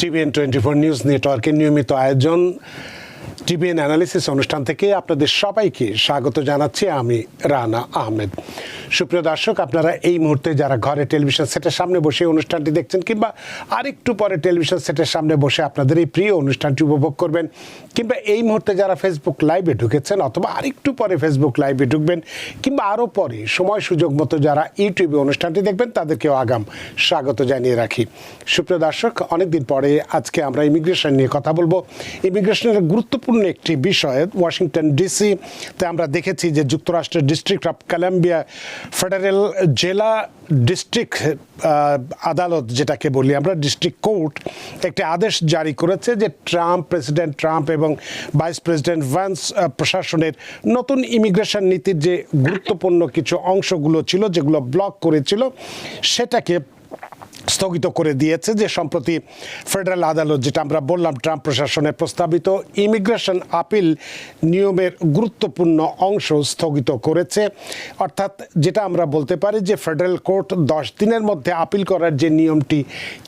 TVN24 news নেটওয়ার্কের নিয়মিত আয়োজন টিভিএন অ্যানালিসিস অনুষ্ঠান থেকে আপনাদের সবাইকে স্বাগত জানাচ্ছি। আমি রানা আহমেদ। সুপ্রিয় দর্শক, আপনারা এই মুহূর্তে যারা ঘরে টেলিভিশন সেটের সামনে বসে অনুষ্ঠানটি দেখছেন কিংবা আরেকটু পরে টেলিভিশন সেটের সামনে বসে আপনাদের এই প্রিয় অনুষ্ঠানটি উপভোগ করবেন, কিংবা এই মুহূর্তে যারা ফেসবুক লাইভে ঢুকেছেন অথবা আরেকটু পরে ফেসবুক লাইভে ঢুকবেন, কিংবা আরও পরে সময় সুযোগ মতো যারা ইউটিউবে অনুষ্ঠানটি দেখবেন তাদেরকেও আগাম স্বাগত জানিয়ে রাখি। সুপ্রিয় দর্শক, অনেকদিন পরে আজকে আমরা ইমিগ্রেশন নিয়ে কথা বলবো। ইমিগ্রেশনের গুরুত্বপূর্ণ একটি বিষয়, ওয়াশিংটন ডিসিতে আমরা দেখেছি যে যুক্তরাষ্ট্রের ডিস্ট্রিক্ট অফ কলাম্বিয়া ফেডারেল জেলা ডিস্ট্রিক্ট আদালত, যেটাকে বলি আমরা ডিস্ট্রিক্ট কোর্ট, একটি আদেশ জারি করেছে যে প্রেসিডেন্ট ট্রাম্প এবং ভাইস প্রেসিডেন্ট ভ্যান্স প্রশাসনের নতুন ইমিগ্রেশন নীতির যে গুরুত্বপূর্ণ কিছু অংশগুলো ছিল যেগুলো ব্লক করেছিল সেটাকে স্থগিত করে দিয়েছে। যে সম্প্রতি ফেডারেল আদালত, যেটা আমরা বললাম ট্রাম্প প্রশাসনের প্রস্তাবিত ইমিগ্রেশন আপিল নিয়মের গুরুত্বপূর্ণ অংশ স্থগিত করেছে। অর্থাৎ যেটা আমরা বলতে পারি যে ফেডারেল কোর্ট 10 দিনের মধ্যে আপিল করার যে নিয়মটি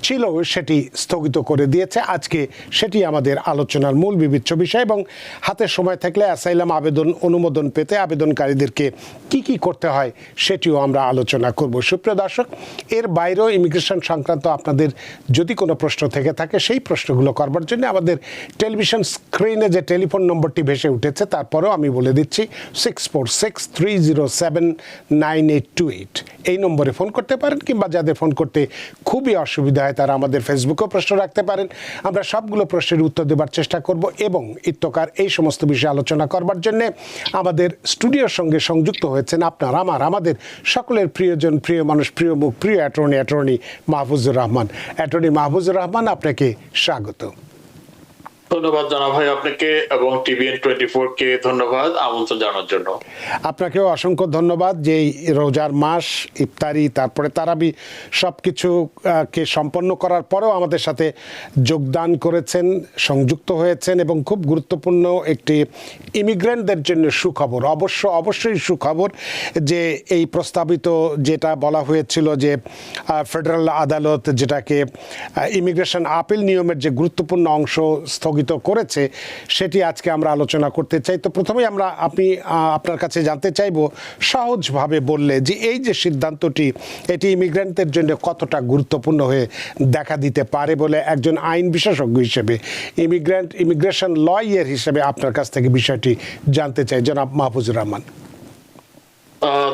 ছিল সেটি স্থগিত করে দিয়েছে। আজকে সেটি আমাদের আলোচনার মূল বিবেচ্য বিষয়, এবং হাতে সময় থাকলে অ্যাসাইলাম অনুমোদন পেতে আবেদনকারীদেরকে কি করতে হয় সেটিও আমরা আলোচনা করব। সুপ্রিয় দর্শক, এর বাইরেও ইমিগ্রেশন সংক্রান্ত আপনাদের যদি কোনো প্রশ্ন থেকে থাকে সেই প্রশ্নগুলো করবার জন্য আমাদের টেলিভিশন স্ক্রিনে যে টেলিফোন নম্বরটি ভেসে উঠেছে তারপরেও আমি বলে দিচ্ছি 6463079828 এই নম্বরে ফোন করতে পারেন, কিংবা যাদের ফোন করতে খুবই অসুবিধা হয় তারা আমাদের ফেসবুকেও প্রশ্ন রাখতে পারেন। আমরা সবগুলো প্রশ্নের উত্তর দেবার চেষ্টা করব, এবং ইত্যকার এই সমস্ত বিষয়ে আলোচনা করবার জন্য আমাদের স্টুডিওর সঙ্গে সংযুক্ত হয়েছেন আমাদের সকলের প্রিয়জন, প্রিয় মানুষ, প্রিয় মুখ, প্রিয় অ্যাটর্নি মাহফুজুর রহমান। অ্যাটর্নি মাহফুজুর রহমান, আপনাকে স্বাগত। ধন্যবাদ জানা ভাই আপনাকে, এবং TVN24 কে ধন্যবাদ আমন্ত্রণ জানার জন্য। আপনাকেও অসংখ্য ধন্যবাদ যে রোজার মাস, ইফতারি, তারপরে তারাবি সবকিছু কে সম্পন্ন করার পরেও আমাদের সাথে যোগদান করেছেন, সংযুক্ত হয়েছেন, এবং খুব গুরুত্বপূর্ণ একটি ইমিগ্রেন্টদের জন্য সুখবর, অবশ্যই সুখবর যে এই প্রস্তাবিত যেটা বলা হয়েছিল যে ফেডারেল আদালত যেটাকে ইমিগ্রেশন আপিল নিয়মের যে গুরুত্বপূর্ণ অংশ স্থগিত করেছে সেটি আজকে আমরা আলোচনা করতে চাই। তো প্রথমেই আপনি আপনার কাছে জানতে চাইব, সহজভাবে বললে যে এই যে সিদ্ধান্তটি এটি ইমিগ্রেন্টদের জন্য কতটা গুরুত্বপূর্ণ হয়ে দেখা দিতে পারে বলে একজন আইন বিশেষজ্ঞ হিসেবে, ইমিগ্রেশন লয়ার হিসেবে আপনার কাছ থেকে বিষয়টি জানতে চাই, জনাব মাহফুজুর রহমান।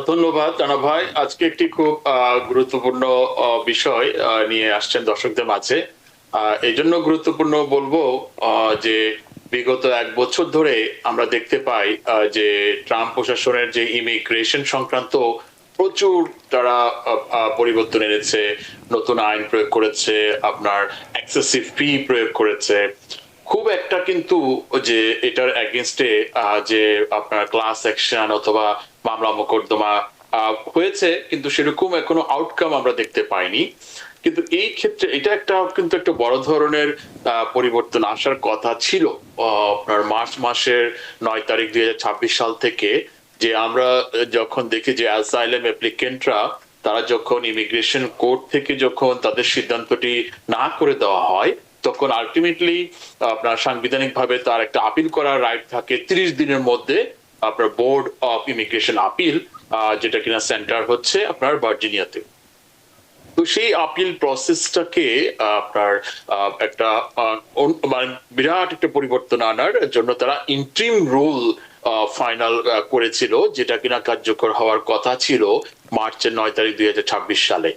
ধন্যবাদ জানা ভাই। আজকে একটি খুব গুরুত্বপূর্ণ বিষয় নিয়ে আসছেন দর্শকদের মাঝে। এই জন্য গুরুত্বপূর্ণ বলবো যে বিগত 1 বছর ধরে আমরা দেখতে পাই যে ট্রাম্প প্রশাসনের যে ইমিগ্রেশন সংক্রান্ত প্রচুর তারা পরিবর্তন এনেছে, নতুন আইন প্রয়োগ করেছে, আপনার এক্সেসিভ ফি প্রয়োগ করেছে। খুব একটা কিন্তু যে এটার এগেইনস্টে যে আপনার ক্লাস অ্যাকশন অথবা মামলা মোকদ্দমা হয়েছে, কিন্তু সেরকম এখনো আউটকাম আমরা দেখতে পাইনি। কিন্তু এই ক্ষেত্রে এটা কিন্তু একটা বড় ধরনের পরিবর্তন আসার কথা ছিল আপনার মার্চ মাসের 9 তারিখ 2026 সাল থেকে, যে আমরা যখন দেখি যে অ্যাসাইলাম অ্যাপ্লিকেন্টরা তারা যখন ইমিগ্রেশন কোর্ট থেকে যখন তাদের সিদ্ধান্তটি না করে দেওয়া হয়, তখন আলটিমেটলি আপনার সাংবিধানিক ভাবে তার একটা আপিল করার রাইট থাকে 30 দিনের মধ্যে আপনার বোর্ড অফ ইমিগ্রেশন আপিল, যেটা কিনা সেন্টার হচ্ছে আপনার ভার্জিনিয়াতে। তো সেই আপিল প্রসেসটাকে আপনার একটা বিরাট একটা পরিবর্তন আনার জন্য তারা ইন্ট্রিম রুল ফাইনাল করেছিল, যেটা কিনা কার্যকর হওয়ার কথা ছিল মার্চের 9 তারিখ 2026 সালে।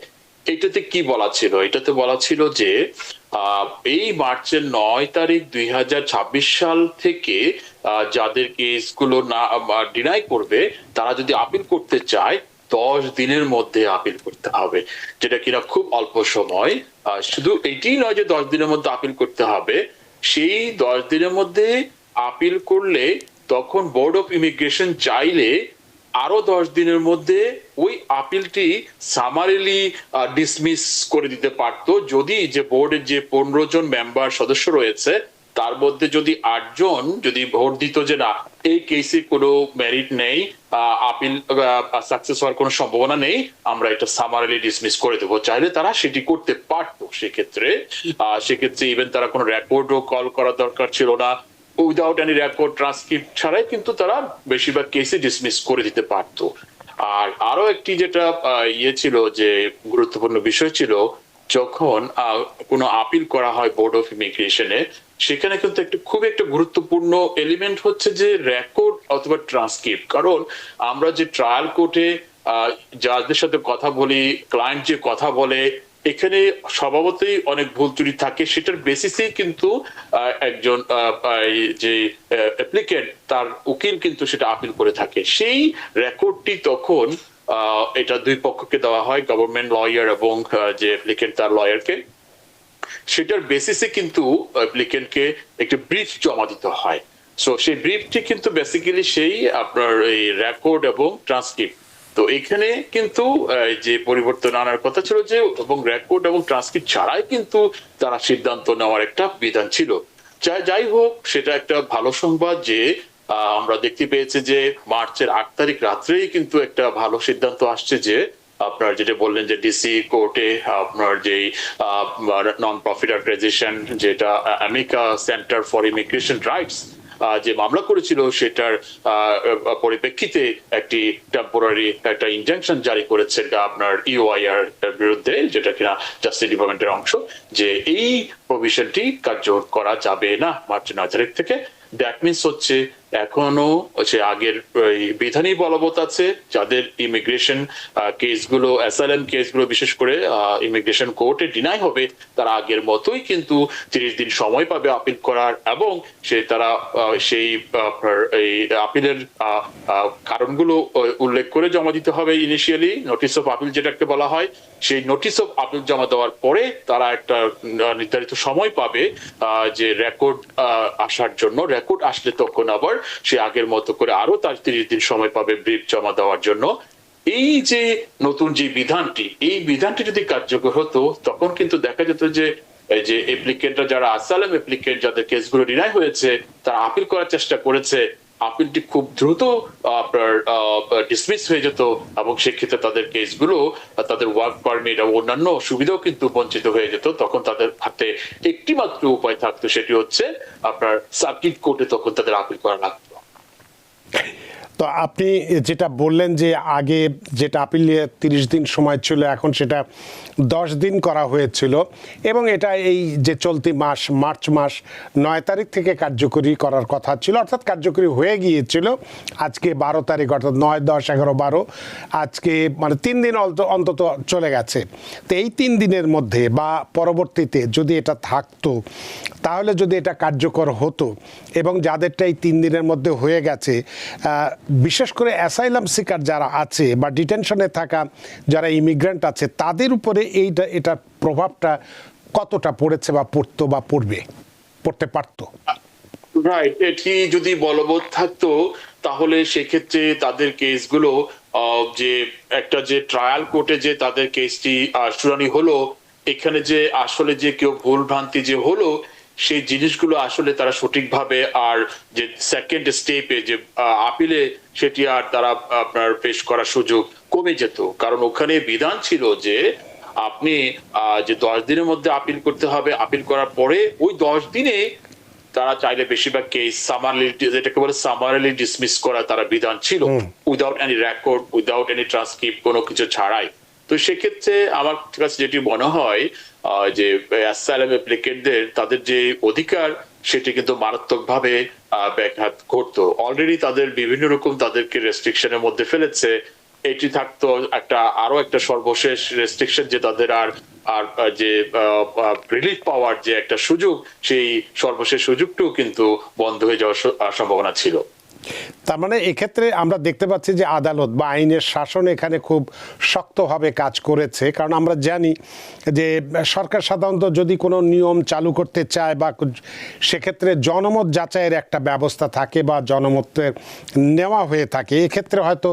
এটাতে কি বলা ছিল? এটাতে বলা ছিল যে এই মার্চের 9 তারিখ 2026 সাল থেকে যাদের কেসগুলো না ডিনাই করবে তারা যদি আপিল করতে চায় 10 দিনের মধ্যে আপিল করতে হবে, যেটা কিনা খুব অল্প সময়। শুধু এটি নয় যে 10 দিনের মধ্যে আপিল করতে হবে, সেই 10 দিনের মধ্যে আপিল করলে তখন বোর্ড অফ ইমিগ্রেশন চাইলে আরো 10 দিনের মধ্যে ওই আপিলটি সামারিলি ডিসমিস করে দিতে পারতো, যদি যে বোর্ডের যে 15 জন মেম্বার সদস্য রয়েছে তার মধ্যে যদি 8 জন যদি ভোট দিত যে না এই কেসে কোনো মেরিট নেই, আপিল সাকসেস হওয়ার কোনো সম্ভাবনা নেই, আমরা এটা সামারিলি ডিসমিস করে দেবো, চাইলে তারা সেটি করতে পারতো। সেক্ষেত্রে ইভেন তারা কোনো রেকর্ডও কল করার দরকার ছিল না, উইদাউট এনি রেকর্ড ট্রান্সক্রিপ্ট ছাড়াই কিন্তু তারা বেশিরভাগ কেসে ডিসমিস করে দিতে পারতো। আর আরো একটি যেটা ছিল যে গুরুত্বপূর্ণ বিষয় ছিল, যখন কোনো আপিল করা হয় বোর্ড অফ ইমিগ্রেশনে, সেখানে কিন্তু খুবই একটা গুরুত্বপূর্ণ এলিমেন্ট হচ্ছে যে রেকর্ড অথবা ট্রান্সক্রিপ্ট। কারণ আমরা যে ট্রায়াল কোর্টে জাজদের সাথে কথা বলি, ক্লায়েন্ট যে কথা বলে, এখানে স্বভাবতই অনেক ভুল ত্রুটি থাকে, সেটার বেসিসেই কিন্তু একজন যে অ্যাপ্লিকেন্ট তার উকিল কিন্তু সেটা আপিল করে থাকে। সেই রেকর্ডটি তখন এটা দুই পক্ষকে দেওয়া হয়, গভর্নমেন্ট লয়ার এবং যে অ্যাপ্লিকেন্ট তার লয়ারকে। সেটার বেসিসে কিন্তু অ্যাপ্লিকেন্টকে একটা ব্রিফ জমা দিতে হয়। সো সেই ব্রিফটি কিন্তু বেসিক্যালি সেই আপনার এই রেকর্ড এবং ট্রান্সক্রিপ্ট। তো এখানে কিন্তু যে পরিবর্তন আনার কথা ছিল যে এবং রেকর্ড এবং ট্রান্সক্রিপ্ট ছাড়াই কিন্তু তারা সিদ্ধান্ত নেওয়ার একটা বিধান ছিল। যাই হোক, সেটা একটা ভালো সংবাদ যে আমরা দেখতে পেয়েছি যে মার্চের 8 তারিখ রাত্রেই কিন্তু একটা ভালো সিদ্ধান্ত আসছে যে আপনার যেটা বললেন যে ডিসি কোর্টে আপনার যেই নন প্রফিট অর্গানাইজেশন যেটা America centre for immigration rights যে মামলা করেছিল, সেটার পরিপ্রেক্ষিতে একটি টেম্পোরারি একটা ইনজাংশন জারি করেছে আপনার ইউআইআর বিরুদ্ধে, যেটা কিনা জাস্টিস ডিপার্টমেন্টের অংশ, যে এই প্রভিশনটি কার্যকর করা যাবে না মার্চ 9 তারিখ থেকে। দ্যাট মিনস হচ্ছে এখনো হচ্ছে আগের বিধানই বলবৎ আছে। যাদের ইমিগ্রেশন কেসগুলো, অ্যাসাইলাম কেসগুলো বিশেষ করে ইমিগ্রেশন কোর্টে ডিনাই হবে, তারা আগের মতোই কিন্তু 30 দিন সময় পাবে আপিল করার, এবং তারা সেই এই আপিলের কারণগুলো উল্লেখ করে জমা দিতে হবে। ইনিশিয়ালি নোটিস অফ আপিল যেটাকে বলা হয়, সেই নোটিস অফ আপিল জমা দেওয়ার পরে তারা একটা নির্ধারিত সময় পাবে যে রেকর্ড আসার জন্য। রেকর্ড আসলে তখন আবার সে আগের মতো করে আরো তার 30 দিন সময় পাবে ব্রিফ জমা দেওয়ার জন্য। এই যে নতুন যে বিধানটি, এই বিধানটি যদি কার্যকর হতো, তখন কিন্তু দেখা যেত যে এই যে অ্যাপ্লিকেন্টরা যারা আসাইলাম অ্যাপ্লিকেন্ট যাদের কেসগুলো ডিনাই হয়েছে, তারা আপিল করার চেষ্টা করেছে, আপিলটি খুব দ্রুত আপনার ডিসমিস হয়ে যেত, এবং সেক্ষেত্রে তাদের কেসগুলো, তাদের ওয়ার্ক পারমিট এবং অন্যান্য সুবিধাও কিন্তু বঞ্চিত হয়ে যেত। তখন তাদের হাতে একটি মাত্র উপায় থাকতো, সেটি হচ্ছে আপনার সার্কিট কোর্টে তখন তাদের আপিল করা লাগতো। তো আপনি যেটা বললেন যে আগে যেটা আপিল 30 দিন সময় ছিল, এখন সেটা 10 দিন করা হয়েছিল, এবং এটা এই যে চলতি মাস মার্চ মাস 9 তারিখ থেকে কার্যকরী করার কথা ছিল, অর্থাৎ কার্যকরী হয়ে গিয়েছিল আজকে 12 তারিখ, অর্থাৎ 9, 10, 11, 12, আজকে মানে 3 দিন অন্তত চলে গেছে। তো এই 3 দিনের মধ্যে বা পরবর্তীতে যদি এটা থাকতো, তাহলে যদি এটা কার্যকর হতো, এবং যাদেরটা এই 3 দিনের মধ্যে হয়ে গেছে, বিশেষ করে অ্যাসাইলাম সিকার যারা আছে বা ডিটেনশনে থাকা যারা ইমিগ্রেন্ট আছে, তাদের উপরে এটার প্রভাবটা কতটা পড়েছে বা পড়তো বা পড়তে পারতো? রাইট, এটি যদি বলবৎ থাকতো, তাহলে সেক্ষেত্রে তাদের কেসগুলো যে একটা যে ট্রায়াল কোর্টে যে তাদের কেসটি শুনানি হলো, এখানে যে আসলে যে কেউ ভুল ভ্রান্তি যে হলো, সেই জিনিসগুলো আসলে তারা সঠিকভাবে আর যে সেকেন্ড স্টেপে যে আপিলে সেটি আর তারা আপনার পেশ করার সুযোগ কমে যেত। কারণ ওখানে বিধান ছিল যে আপনি যে 10 দিনের মধ্যে আপিল করতে হবে, আপিল করার পরে ওই 10 দিনে তারা চাইলে বেশিরভাগ কেস সামারলি, যেটাকে বলে সামারলি ডিসমিস করা তারা বিধান ছিল, without any record, without any transcript, কোনো কিছু ছাড়াই। তো সেক্ষেত্রে আমার কাছে যেটি মনে হয় যে অ্যাসাইলাম অ্যাপ্লিকেন্টদের তাদের যে অধিকার, সেটি কিন্তু মারাত্মকভাবে ব্যাঘাত ঘটতো। অলরেডি তাদের বিভিন্ন রকম তাদেরকে রেস্ট্রিকশনের মধ্যে ফেলেছে। এটি থাকতো আরো একটা সর্বশেষ রেস্ট্রিকশন, যে তাদের আর যে রিলিফ পাওয়ার যে একটা সুযোগ, সেই সর্বশেষ সুযোগটাও কিন্তু বন্ধ হয়ে যাওয়ার সম্ভাবনা ছিল। তার মানে এক্ষেত্রে আমরা দেখতে পাচ্ছি যে আদালত বা আইনের শাসন এখানে খুব শক্তভাবে কাজ করেছে, কারণ আমরা জানি যে সরকার সাধারণত যদি কোনো নিয়ম চালু করতে চায় বা সেক্ষেত্রে জনমত যাচাইয়ের একটা ব্যবস্থা থাকে বা জনমতের নেওয়া হয়ে থাকে, এক্ষেত্রে হয়তো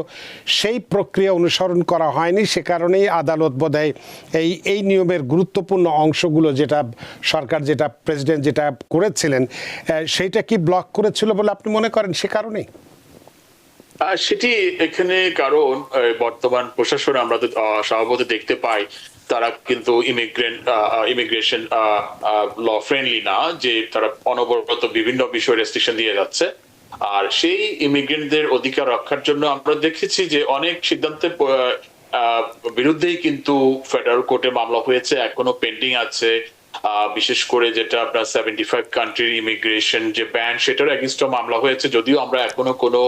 সেই প্রক্রিয়া অনুসরণ করা হয়নি, সে কারণেই আদালত বোধহয় এই নিয়মের গুরুত্বপূর্ণ অংশগুলো যেটা সরকার যেটা প্রেসিডেন্ট যেটা করেছিলেন সেইটা কি ব্লক করেছিল বলে আপনি মনে করেন সে কারণেই? সেটি এখানে কারণ বর্তমান প্রশাসন আমরা তো স্বভাবত দেখতে পাই তারা কিন্তু ইমিগ্রেশন ল ফ্রেন্ডলি না, যে তারা অনবরত বিভিন্ন বিষয়ে রেস্ট্রিকশন দিয়ে যাচ্ছে। আর সেই ইমিগ্রেন্টদের অধিকার রক্ষার জন্য আমরা দেখেছি যে অনেক সিদ্ধান্তের বিরুদ্ধেই কিন্তু ফেডারেল কোর্টে মামলা হয়েছে, এখনো পেন্ডিং আছে। বিশেষ করে যেটা আপনার 75 কান্ট্রির ইমিগ্রেশন যে ব্যান, সেটার এগেইনস্টে মামলা হয়েছে, যদিও আমরা এখনো কোনো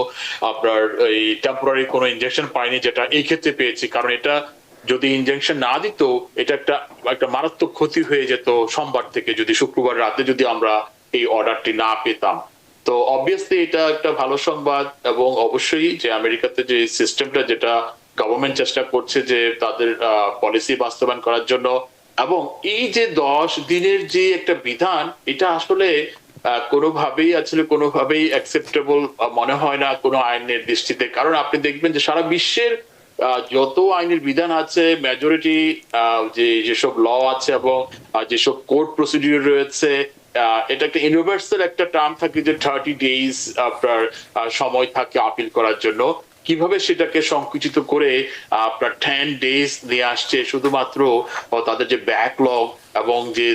আপনার এই টেম্পোরারি কোনো ইনজেকশন পাইনি, যেটা এই ক্ষেত্রে পেয়েছি। কারণ এটা যদি ইনজেকশন না দিত, এটা একটা মারাত্মক ক্ষতি হয়ে যেত সোমবার থেকে, যদি শুক্রবার রাতে যদি আমরা এই অর্ডারটি না পেতাম। তো অবভিয়াসলি এটা একটা ভালো সংবাদ, এবং অবশ্যই যে আমেরিকাতে যে সিস্টেমটা যেটা গভর্নমেন্ট চেষ্টা করছে যে তাদের পলিসি বাস্তবায়ন করার জন্য, এবং এই যে 10 দিনের যে একটা বিধান, এটা আসলে কোনোভাবেই অ্যাকসেপ্টেবল মনে হয় না কোনো আইনের দৃষ্টিতে। কারণ আপনি দেখবেন যে সারা বিশ্বের যত আইনের বিধান আছে, মেজরিটি যেসব ল আছে এবং যেসব কোর্ট প্রসিডিউর রয়েছে, এটা একটা ইউনিভার্সাল একটা টার্ম থাকে যে 30 ডেজ আপনার সময় থাকে আপিল করার জন্য। কিভাবে সেটাকে সংকুচিত করে আপনার 10 ডেজ নিয়ে আসছে শুধুমাত্র তাদের যে ব্যাকলগ এবং যে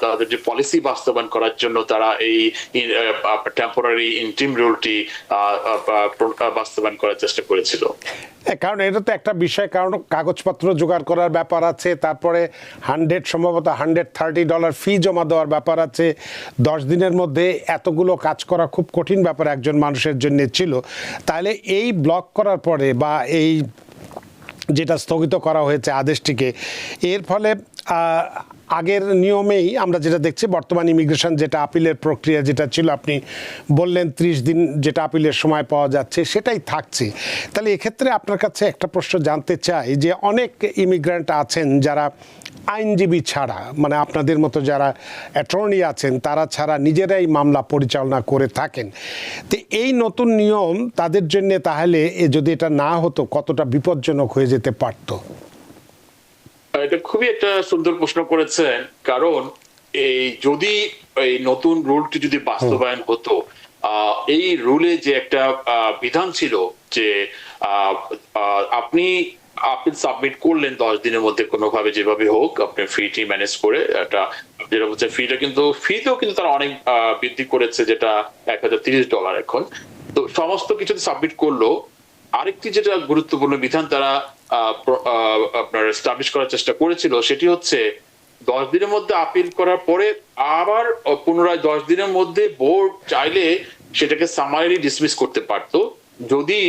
তাদের যে পলিসি বাস্তবায়ন করার জন্য তারা এই টেম্পোরারি ইন্টিম রুলটি বাস্তবায়ন করার চেষ্টা করেছিল। কারণ এটা তো একটা বিষয়, কারণ কাগজপত্র জোগাড় করার ব্যাপার আছে, তারপরে সম্ভবত $130 ফি জমা দেওয়ার ব্যাপার আছে। 10 দিনের মধ্যে এতগুলো কাজ করা খুব কঠিন ব্যাপার একজন মানুষের জন্য ছিল। তাহলে এই ব্লক করার পরে বা এই যেটা স্থগিত করা হয়েছে আদেশটিকে, এর ফলে আগের নিয়মেই আমরা যেটা দেখছি বর্তমান ইমিগ্রেশন যেটা আপিলের প্রক্রিয়া যেটা ছিল, আপনি বললেন 30 দিন যেটা আপিলের সময় পাওয়া যাচ্ছে সেটাই থাকছে। তাহলে এক্ষেত্রে আপনার কাছে একটা প্রশ্ন জানতে চাই যে অনেক ইমিগ্রেন্ট আছেন যারা আইনজীবী ছাড়া, মানে আপনাদের মতো যারা অ্যাটর্নি আছেন তারা ছাড়া নিজেরাই মামলা পরিচালনা করে থাকেন। তো এই নতুন নিয়ম তাদের জন্য তাহলে যদি এটা না হতো কতটা বিপজ্জনক হয়ে যেতে পারতো? এটা খুবই একটা সুন্দর প্রশ্ন করেছেন। কারণ যদি এই নতুন রুলটি যদি বাস্তবায়ন হতো, এই রুলে যে একটা বিধান ছিল যে আপনি আপিল সাবমিট করলেন 10 দিনের মধ্যে কোনোভাবে যেভাবে হোক, আপনি ফিটি ম্যানেজ করে, এটা যেটা হচ্ছে ফিতেও কিন্তু তারা অনেক বৃদ্ধি করেছে, যেটা $1030 এখন। তো সমস্ত কিছু সাবমিট করলো। আরেকটি যেটা গুরুত্বপূর্ণ বিধান তারা আপনার এস্টাবলিশ করার চেষ্টা করেছিল, সেটি হচ্ছে 10 দিনের মধ্যে আপিল করার পরে আবার পুনরায় 10 দিনের মধ্যে বোর্ড চাইলে সেটাকে সামারি ডিসমিস করতে পারতো। যদি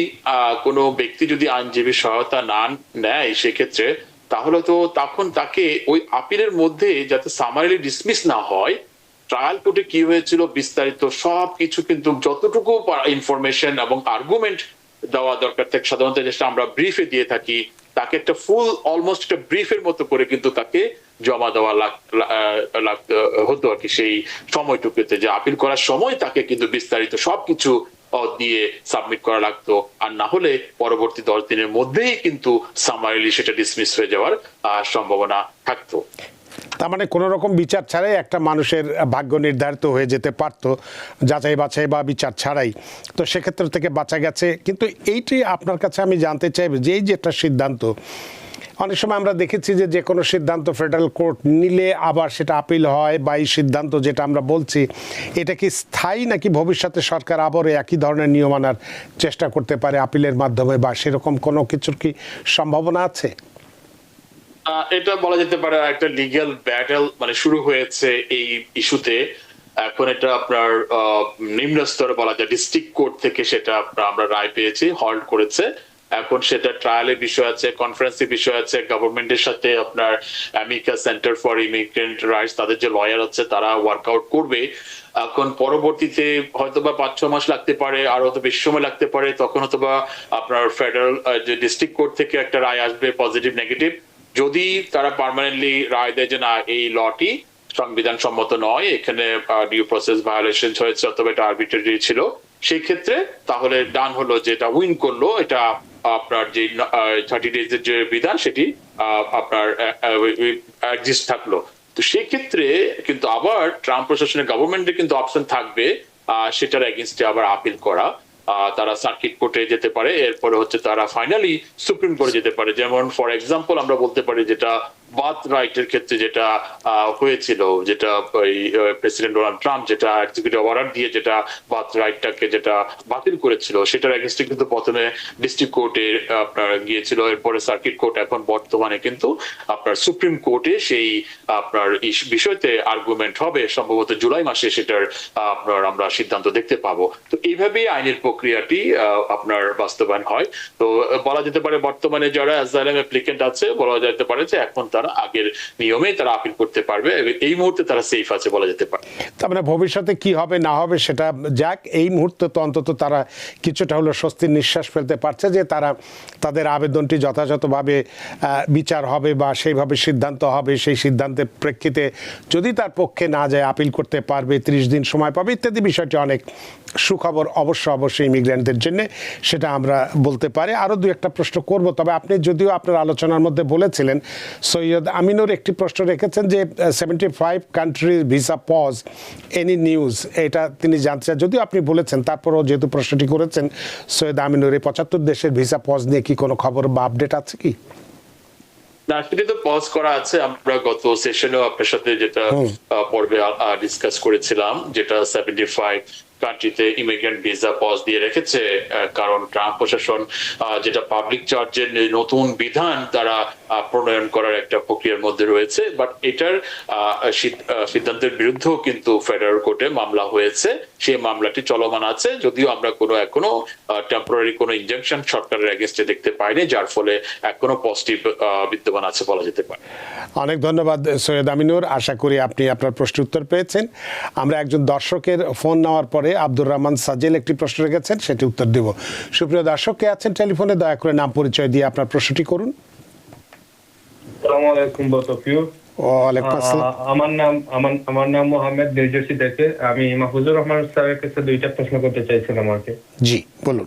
কোনো ব্যক্তি যদি আইনজীবী সহায়তা না নেয় সেক্ষেত্রে, তাহলে তো তখন তাকে ওই আপিলের মধ্যে যাতে সামারি ডিসমিস না হয়, ট্রায়াল কোর্টে কি হয়েছিল বিস্তারিত সবকিছু কিন্তু যতটুকু ইনফরমেশন এবং আর্গুমেন্ট দেওয়া দরকার থাকে, সাধারণত যেটা আমরা ব্রিফে দিয়ে থাকি, তাকে একটা ফুল অলমোস্ট একটা ব্রিফের মতো করে কিন্তু তাকে জমা দেওয়া হতো আর কি। সেই সময়টুকুতে যে আপিল করার সময় তাকে কিন্তু বিস্তারিত সবকিছু দিয়ে সাবমিট করা লাগতো, আর না হলে পরবর্তী 10 দিনের মধ্যেই কিন্তু সামারিলি সেটা ডিসমিস হয়ে যাওয়ার সম্ভাবনা থাকতো। তার মানে কোনো রকম বিচার ছাড়াই একটা মানুষের ভাগ্য নির্ধারিত হয়ে যেতে পারতো, যাচাই বাছাই বা বিচার ছাড়াই। তো সেক্ষেত্র থেকে বাঁচা গেছে। কিন্তু এইটি আপনার কাছে আমি জানতে চাইব যে এই যে একটা সিদ্ধান্ত, অনেক সময় আমরা দেখেছি যে কোনো সিদ্ধান্ত ফেডারেল কোর্ট নিলে আবার সেটা আপিল হয়, বা এই সিদ্ধান্ত যেটা আমরা বলছি এটা কি স্থায়ী, নাকি ভবিষ্যতে সরকার আবারও একই ধরনের নিয়ম আনার চেষ্টা করতে পারে আপিলের মাধ্যমে, বা সেরকম কোনো কিছুর কি সম্ভাবনা আছে? এটা বলা যেতে পারে একটা লিগ্যাল ব্যাটেল মানে শুরু হয়েছে এই ইস্যুতে। এখন এটা আপনার নিম্ন স্তরে বলা যায় ডিস্ট্রিক্ট কোর্ট থেকে সেটা আমরা রায় পেয়েছি, হল্ড করেছে। এখন সেটা ট্রায়ালের বিষয় আছে, কনফারেন্সের বিষয় আছে, গভর্নমেন্টের সাথে আপনার America centre for immigrant rights তাদের যে লয়ার আছে তারা ওয়ার্কআউট করবে। এখন পরবর্তীতে হয়তোবা 5-6 মাস লাগতে পারে, আর হয়তো বেশি সময় লাগতে পারে, তখন হয়তোবা আপনার ফেডারেল যে ডিস্ট্রিক্ট কোর্ট থেকে একটা রায় আসবে, পজিটিভ নেগেটিভ। যদি তারা পার্মানেন্টলি রায় দেয় যে না এই লটি সংবিধান সম্মত নয়, এখানে ডিউ প্রসেস ভায়োলেশন হয়েছে অথবা এটা আরবিট্রারি ছিল, সেই ক্ষেত্রে তাহলে ডান হলো, যেটা উইন করলো, এটা আপনার যে 30 ডেজের যে বিধান সেটি আপনার এক্সিস্ট থাকলো। তো সেই ক্ষেত্রে কিন্তু আবার ট্রাম্প প্রশাসনের গভর্নমেন্টের কিন্তু অপশন থাকবে সেটার এগেইনস্টে আবার আপিল করা। তারা সার্কিট কোর্টে যেতে পারে, এরপরে হচ্ছে তারা ফাইনালি সুপ্রিম কোর্টে যেতে পারে। যেমন ফর এক্সাম্পল আমরা বলতে পারি যেটা বার্থ রাইটের ক্ষেত্রে যেটা হয়েছিল, যেটা প্রেসিডেন্ট ডোনাল্ড ট্রাম্প যেটা এক্সিকিউটিভ অর্ডার দিয়ে যেটা বার্থ রাইটটাকে যেটা বাতিল করেছিল, সেটার এগেইনস্টে কিন্তু প্রথমে ডিস্ট্রিক্ট কোর্টে আপনার গিয়েছিল, এরপরে সার্কিট কোর্ট, এখন বর্তমানে কিন্তু আপনার সুপ্রিম কোর্টে সেই আপনার এই বিষয়তে আর্গুমেন্ট হবে, সম্ভবত জুলাই মাসে সেটার আপনার আমরা সিদ্ধান্ত দেখতে পাবো। তো এইভাবেই আইনের প্রক্রিয়াটি আপনার বাস্তবায়ন হয়। তো বলা যেতে পারে বর্তমানে যারা অ্যাসাইলাম অ্যাপ্লিকেন্ট আছে, বলা যেতে পারে যে এখন তারা আগের নিয়মে তারা আপিল করতে পারবে, এই মুহূর্তে তারা সেফ আছে বলা যেতে পারে। তার মানে ভবিষ্যতে কি হবে না হবে সেটা যাক, এই মুহূর্তে তো অন্তত তারা কিছুটা হলো স্বস্তির নিঃশ্বাস ফেলতে পারছে যে তারা তাদের আবেদনটি যথাযথভাবে বিচার হবে বা সেইভাবে সিদ্ধান্ত হবে, সেই সিদ্ধান্তের প্রেক্ষিতে যদি তার পক্ষে না যায় আপিল করতে পারবে, 30 দিন সময় পাবে ইত্যাদি। বিষয়টি অনেক সুখবর অবশ্যই ইমিগ্রেন্টদের জন্য, সেটা আমরা বলতে পারি। আরও দু একটা প্রশ্ন করব, তবে আপনি যদিও আপনার আলোচনার মধ্যে বলেছিলেন, সৈয়দ আমিনুর একটি প্রশ্ন রেখেছেন যে 75 country visa pause, any news, এটা তিনি জানতে চান। যদিও আপনি বলেছেন, তারপরও যেহেতু প্রশ্নটি করেছেন সৈয়দ আমিনুর, এই 75 দেশের ভিসা পজ নিয়ে কি কোনো খবর বা আপডেট আছে কি? না, সেটি তো পজ করা আছে। আমরা গত সেশনেও আপনার সাথে যেটা পর্বে ডিসকাস করেছিলাম, যেটা 75 কান্ট্রিতে ইমিগ্রেন্ট ভিসা পজ দিয়ে রেখেছে, কারণ ট্রাম্প প্রশাসন যেটা পাবলিক চার্জের নতুন বিধান তারা প্রণয়ন করার একটা প্রক্রিয়ার মধ্যে রয়েছে। বাট এটার সিদ্ধান্তের বিরুদ্ধেও কিন্তু ফেডারেল কোর্টে মামলা হয়েছে, সেই মামলাটি চলমান আছে, যদিও আমরা কোনো এখনো টেম্পোরারি কোনো ইনজাংশন সরকারের এগেইনস্টে দেখতে পাইনি, যার ফলে এখনো পজিটিভ বিদ্যমান আছে বলা যেতে পারে। অনেক ধন্যবাদ সৈয়দ আমিনুর, আশা করি আপনি আপনার প্রশ্নের উত্তর পেয়েছেন। আমরা একজন দর্শকের ফোন নেওয়ার পরে আব্দুর রহমান সাজেল একটি প্রশ্ন রেখেছেন, সেটি উত্তর দেব। সুপ্রিয় দর্শক, কে আছেন টেলিফোনে, দয়া করে নাম পরিচয় দিয়ে আপনার প্রশ্নটি করুন। আসসালামু আলাইকুম both of you. ওয়ালাইকুম আসসালাম। আমার নাম মোহাম্মদ, নিউ জার্সি থেকে। আমি মাহফুজুর রহমান স্যারের কাছে দুইটা প্রশ্ন করতে চাইছিলাম আর কি। জি বলুন।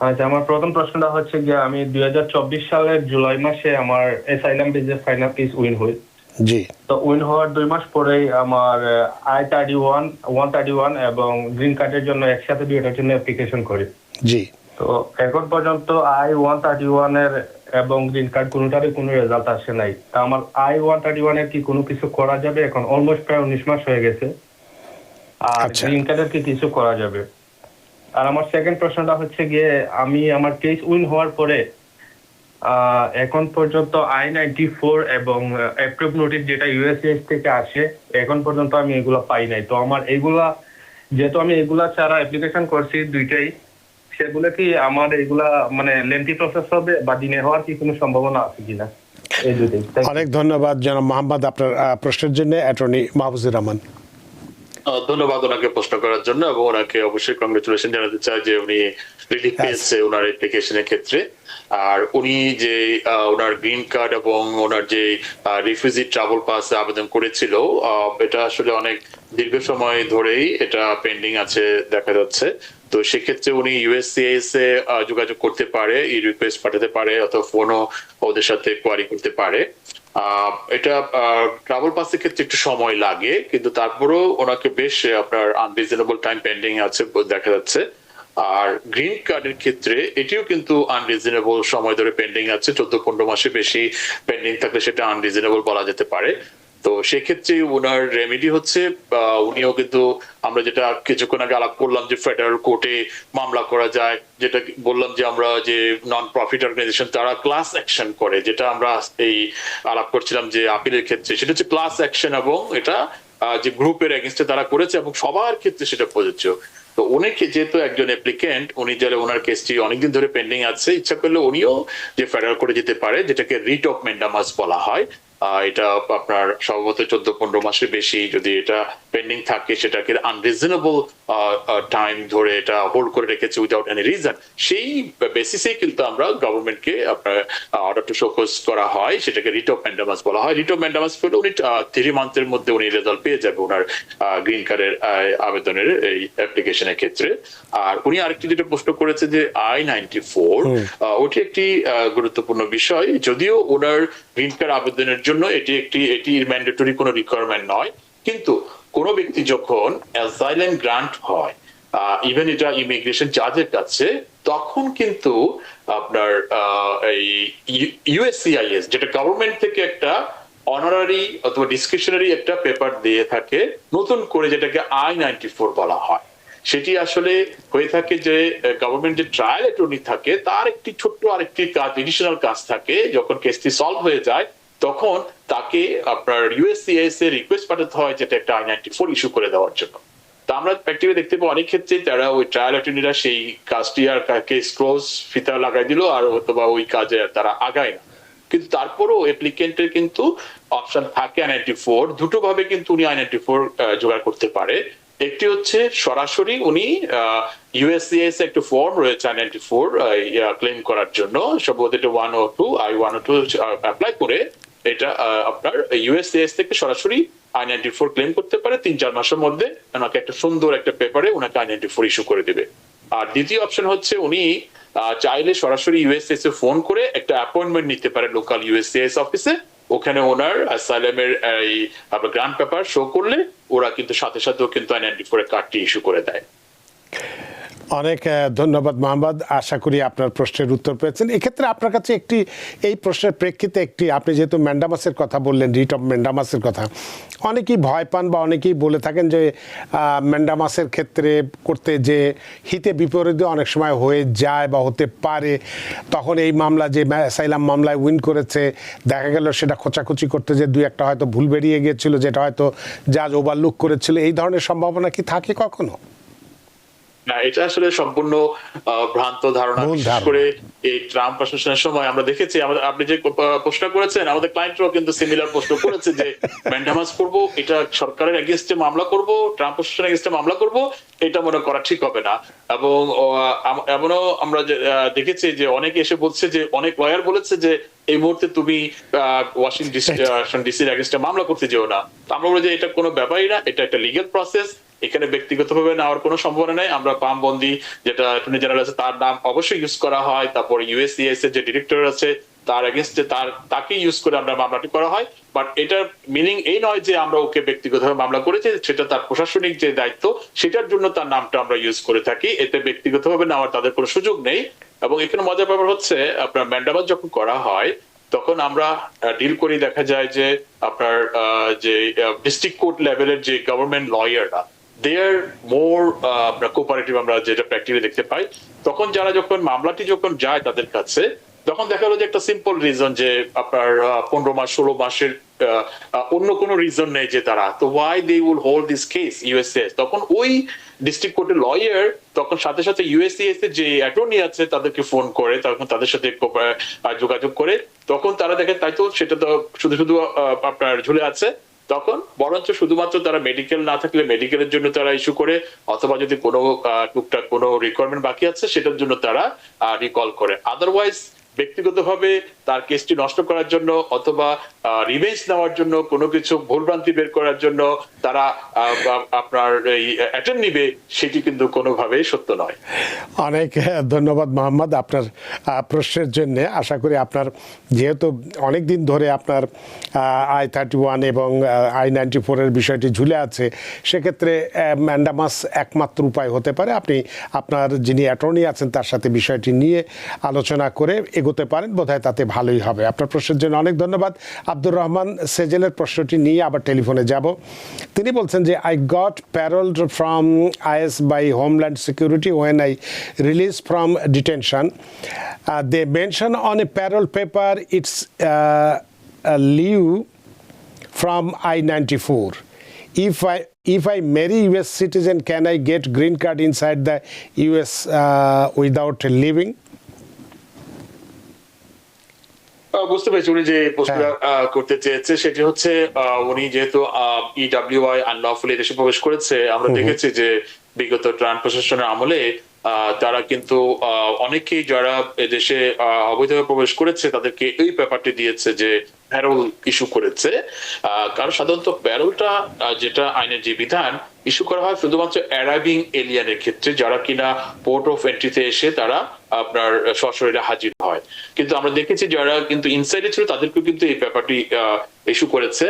আচ্ছা, আমার প্রথম প্রশ্নটা হচ্ছে যে আমি 2024 সালের জুলাই মাসে আমার asylum visa final case win হই। জি। তো উইন হওয়ার 2 মাস পরেই আমার I-131 এবং গ্রিন কার্ডের জন্য একসাথে দুইটার জন্য অ্যাপ্লিকেশন করি। জি। তো এখন পর্যন্ত I-131 এর এবং গ্রিন কার্ড কোনোটারই কোনো রেজাল্ট আসে নাই। তা আমার I-131 এর কি কোনো কিছু করা যাবে? এখন অলমোস্ট প্রায় 19 মাস হয়ে গেছে। আর গ্রিন কার্ডের কি কিছু করা যাবে? আর আমার সেকেন্ড প্রশ্নটা হচ্ছে গিয়ে, আমি আমার কেস উইন হওয়ার পরে এখন পর্যন্ত I-94 এবং অ্যাপ্রুভ নোটিশ যেটা ইউএসসিএস থেকে আসে, এখন পর্যন্ত আমি এগুলো পাই নাই। তো আমার এগুলা, যেহেতু আমি এগুলা ছাড়া অ্যাপ্লিকেশন করছি দুইটাই, সেগুলো কি আমার এগুলা মানে লেন্থি প্রসেস হবে বা দিনে হওয়ার কি কোনো সম্ভাবনা আছে কিনা? এই দুটোই। অনেক ধন্যবাদ জনাব মোহাম্মদ আপনার প্রশ্নের জন্য। অ্যাটর্নি মাহফুজুর রহমান। ধন্যবাদ ওনাকে প্রশ্ন করার জন্য, এবং ওনাকে অবশ্যই কংগ্রেচুলেশন জানাতে চাই যে উনি রিলিফ পেয়েছে ওনার অ্যাপ্লিকেশনের ক্ষেত্রে। আর উনি যে ওনার গ্রিন কার্ড এবং ওনার যে রিফিউজি ট্রাভেল পাস আবেদন করেছিল, এটা আসলে অনেক দীর্ঘ সময় ধরেই এটা পেন্ডিং আছে দেখা যাচ্ছে। তো সেক্ষেত্রে উনি ইউএসসিএস এ যোগাযোগ করতে পারে, এই রিকোয়েস্ট পাঠাতে পারে, অথবা ফোনও ওদের সাথে কোয়ারি করতে পারে। এটা ট্রাভেল পাসের ক্ষেত্রে একটু সময় লাগে, কিন্তু তারপরেও ওনাকে বেশ আপনার আনরিজনেবল টাইম পেন্ডিং আছে দেখা যাচ্ছে। আর গ্রিন কার্ডের ক্ষেত্রে এটিও কিন্তু আনরিজনেবল সময় ধরে পেন্ডিং আছে, 14-15 মাসে বেশি পেন্ডিং থাকলে সেটা আনরিজনেবল বলা যেতে পারে। তো সেক্ষেত্রে ওনার রেমেডি হচ্ছে, উনিও কিন্তু আমরা যেটা কিছুক্ষণ আগে আলাপ করলাম যে ফেডারেল কোর্টে মামলা করা যায়, যেটা বললাম যে আমরা যে নন প্রফিট অর্গানাইজেশন তারা ক্লাস অ্যাকশন করে, যেটা আমরা এই আলাপ করছিলাম যে আপিলের ক্ষেত্রে সেটা হচ্ছে ক্লাস অ্যাকশন, এবং এটা যে গ্রুপের এগেনস্টে তারা করেছে এবং সবার ক্ষেত্রে সেটা প্রযোজ্য। তো উনি যেহেতু একজন অ্যাপ্লিকেন্ট, উনি যারা ওনার কেসটি অনেকদিন ধরে পেন্ডিং আছে, ইচ্ছা করলে উনিও যে ফেডারেল কোর্টে যেতে পারে, যেটাকে রিট অফ ম্যান্ডামাস বলা হয়। এটা আপনার সম্ভবত 14-15 মাসের বেশি যদি এটা পেন্ডিং থাকে, সেটাকে আনরিজনেবল টাইম ধরে এটা হোল্ড করে রেখেছে উইদাউট এনি রিজন, সেই বেসিসে কিন্তু আমরা গভর্নমেন্টকে আপনার অর্ডার টু শো কজ করা হয়, সেটাকে রিট অফ ম্যান্ডামাস বলা হয়। রিট অফ ম্যান্ডামাস পেলে উনি 3 মান্থের মধ্যে উনি রেজাল্ট পেয়ে যাবে ওনার গ্রিন কার্ডের আবেদনের এই অ্যাপ্লিকেশনের ক্ষেত্রে। আর উনি আরেকটি যেটা প্রশ্ন করেছে যে I-94, ওটি একটি গুরুত্বপূর্ণ বিষয়। যদিও ওনার গ্রিন কার্ড আবেদনের জন্য এটি ম্যান্ডেটরি কোনো রিকোয়ারমেন্ট নয়, কিন্তু কোন ব্যক্তি যখন অ্যাসাইলাম গ্রান্ট হয়, ইভেন এটা ইমিগ্রেশন জাজের কাছে, তখন কিন্তু আপনার এই USCIS, যেটা গভর্নমেন্ট থেকে একটা অনারারি অথবা ডিসক্রিপশনারি একটা পেপার দিয়ে থাকে নতুন করে, যেটাকে I-94 বলা হয়। সেটি আসলে হয়ে থাকে যে গভর্নমেন্ট যে ট্রায়াল অ্যাটর্নি থাকে, তার একটি ছোট্ট আরেকটি কাজ, এডিশনাল কাজ থাকে। যখন কেসটি সলভ হয়ে যায়, তখন তাকে আপনার USCIS এর রিকোয়েস্ট পাঠাতে হয় যেটা একটা I-94 ইস্যু করে দেওয়ার জন্য। তা আমরা প্র্যাকটিক্যালি দেখতে পাই অনেক ক্ষেত্রে তারা ওই ট্রায়াল অ্যাটর্নিরা সেই কাজটি আর কেস ক্লোজ ফিতা লাগাই দিল, আর অথবা ওই কাজে তারা আগায় না। কিন্তু তারপরও অ্যাপ্লিকেন্টের কিন্তু অপশন থাকে I-94, দুটো ভাবে কিন্তু উনি I-94 জোগাড় করতে পারে। একটি হচ্ছে সরাসরি উনি USCIS একটা ফর্ম রয়েছে I-94 ক্লেম করার জন্য, সম্ভবত এটা 102 I-102 অ্যাপ্লাই করে এটা আপনার USCIS থেকে সরাসরি I-94 ক্লেম করতে পারে 3-4 মাসের মধ্যে। ওনাকে একটা সুন্দর একটা পেপারে ওনাকে I-94 ইস্যু করে দিবে। আর দ্বিতীয় অপশন হচ্ছে উনি চাইলে সরাসরি USCIS এ ফোন করে একটা অ্যাপয়েন্টমেন্ট নিতে পারে লোকাল USCIS অফিসে। ওখানে ওনার অ্যাসাইলামের এই গ্রান্ট পেপার শো করলে ওরা কিন্তু সাথে সাথেও কিন্তু I-94 এর কার্ডটি ইস্যু করে দেয়। অনেক ধন্যবাদ মোহাম্মদ, আশা করি আপনার প্রশ্নের উত্তর পেয়েছেন। এক্ষেত্রে আপনার কাছে একটি, এই প্রশ্নের প্রেক্ষিতে একটি, আপনি যেহেতু ম্যান্ডামাসের কথা বললেন, রিট অফ ম্যান্ডামাসের কথা, অনেকেই ভয় পান বা অনেকেই বলে থাকেন যে ম্যান্ডামাসের ক্ষেত্রে করতে যে হিতে বিপরীতে অনেক সময় হয়ে যায় বা হতে পারে, তখন এই মামলা যে অ্যাসাইলাম মামলায় উইন করেছে, দেখা গেল সেটা খোঁচাখুচি করতে যে 2-1টা হয়তো ভুল বেরিয়ে গিয়েছিল, যেটা হয়তো জাজ ওভারলুক করেছিল, এই ধরনের সম্ভাবনা কি থাকে কখনো? না, এটা আসলে সম্পূর্ণ ভ্রান্ত ধারণা। বিশেষ করে এই ট্রাম্প প্রশাসনের সময় আমরা দেখেছি, আপনি যে প্রশ্ন করেছেন, আমাদের ক্লায়েন্টরাও কিন্তু সিমিলার প্রশ্ন করেছে যে ম্যান্ডামাস করব, এটা সরকারের এগেইনস্টে মামলা করব, ট্রাম্প প্রশাসনের এগেইনস্টে মামলা করব, এটা মনে করা ঠিক হবে না। এবং এমনও আমরা দেখেছি যে অনেকে এসে বলছে যে, অনেক লয়ার বলেছে যে এই মুহূর্তে তুমি ওয়াশিংটন ডিসির এগেইনস্টে মামলা করতে যেও না। আমরা বলি যে এটা কোনো ব্যাপারই না, এটা একটা লিগ্যাল প্রসেস, এখানে ব্যক্তিগতভাবে নেওয়ার কোনো সম্ভাবনা নেই। আমরা পামবন্দি যেটা অ্যাটর্নি জেনারেল আছে তার নাম অবশ্যই ইউজ করা হয়, তারপর USCIS এর যে ডিরেক্টর আছে তার এগেইনস্টে তাকে ইউজ করে আমরা মামলাটি করা হয়। বাট এটার মিনিং এই নয় যে আমরা ওকে ব্যক্তিগতভাবে মামলা করেছি, সেটা তার প্রশাসনিক যে দায়িত্ব সেটার জন্য তার নামটা আমরা ইউজ করে থাকি। এতে ব্যক্তিগতভাবে নেওয়ার তাদের কোনো সুযোগ নেই। এবং এখানে মজার ব্যাপার হচ্ছে, আপনার ম্যান্ডামাস যখন করা হয় তখন আমরা ডিল করি, দেখা যায় যে আপনার যে ডিস্ট্রিক্ট কোর্ট লেভেলের যে গভর্নমেন্ট লয়াররা, দে আর মোর কোঅপারেটিভ, আমরা যেটা প্র্যাকটিক্যালি দেখতে পাই। তখন যখন মামলাটি যখন যায় তাদের কাছে, তখন দেখা গেল যে একটা সিম্পল রিজন যে আপনার 15 মাস 16 মাসের অন্য কোনো রিজন নেই যে তারা, তো why they will hold this case USCIS। তখন ওই ডিস্ট্রিক্ট কোর্টের লয়ার তখন সাথে সাথে USCIS এর যে অ্যাটর্নি আছে তাদেরকে ফোন করে, তখন তাদের সাথে যোগাযোগ করে, তখন তারা দেখেন তাই তো সেটা তো শুধু শুধু আপনার ঝুলে আছে, তখন বরঞ্চ শুধুমাত্র তারা মেডিকেল না থাকলে মেডিকেলের জন্য তারা ইস্যু করে, অথবা যদি কোনো টুকটাক কোনো রিকোয়ারমেন্ট বাকি আছে সেটার জন্য তারা রিকল করে। আদারওয়াইজ ব্যক্তিগতভাবে তার কেসটি নষ্ট করার জন্য অথবা রিভেঞ্জ নেওয়ার জন্য, কোনো কিছু ভুলভ্রান্তি বের করার জন্য তারা আপনার এই অ্যাটেম্প নিবে, সেটি কিন্তু কোনোভাবেই সত্য নয়। অনেক ধন্যবাদ মোহাম্মদ আপনার প্রশ্নের জন্য। আশা করি আপনার, যেহেতু অনেক দিন ধরে আপনার I-31 এবং I-94 এর বিষয়টি ঝুলে আছে, সেক্ষেত্রে ম্যান্ডামাস একমাত্র উপায় হতে পারে। আপনি আপনার যিনি অ্যাটর্নি আছেন তার সাথে বিষয়টি নিয়ে আলোচনা করে এগোতে পারেন, বোধহয় তাতে ভালোই হবে। আপনার প্রশ্নের জন্য অনেক ধন্যবাদ। আব্দুর রহমান সেজেলের প্রশ্নটি নিয়ে আবার টেলিফোনে যাব। তিনি বলছেন যে, I got paroled from IS by Homeland Security when I released from detention. They mention on a parole paper it's a leave from I-94. if I marry US citizen, can I get green card inside the US without living? বুঝতে পেরেছি উনি যে প্রশ্নটা করতে চেয়েছে সেটি হচ্ছে উনি যেহেতু ইডব্লিউআই আনলফুলি দেশে প্রবেশ করেছে, আমরা দেখেছি যে বিগত ট্রাম্প প্রশাসনের আমলে তারা কিন্তু অনেকেই যারা এদেশে অবৈধভাবে প্রবেশ করেছে তাদেরকে এই ব্যাপারটি দিয়েছে যে প্যারোল ইস্যু করেছে। কারণ সাধারণত প্যারোলটা যেটা আইনের যে বিধান ইস্যু করা হয় শুধুমাত্র অ্যারাইভিং এলিয়ানের ক্ষেত্রে, যারা কিনা পোর্ট অফ এন্ট্রিতে এসে তারা আপনার সশরীরে হাজির হয়। কিন্তু আমরা দেখেছি যারা কিন্তু ইনসাইডে ছিল তাদেরকেও কিন্তু এই ব্যাপারটি ইস্যু করেছে।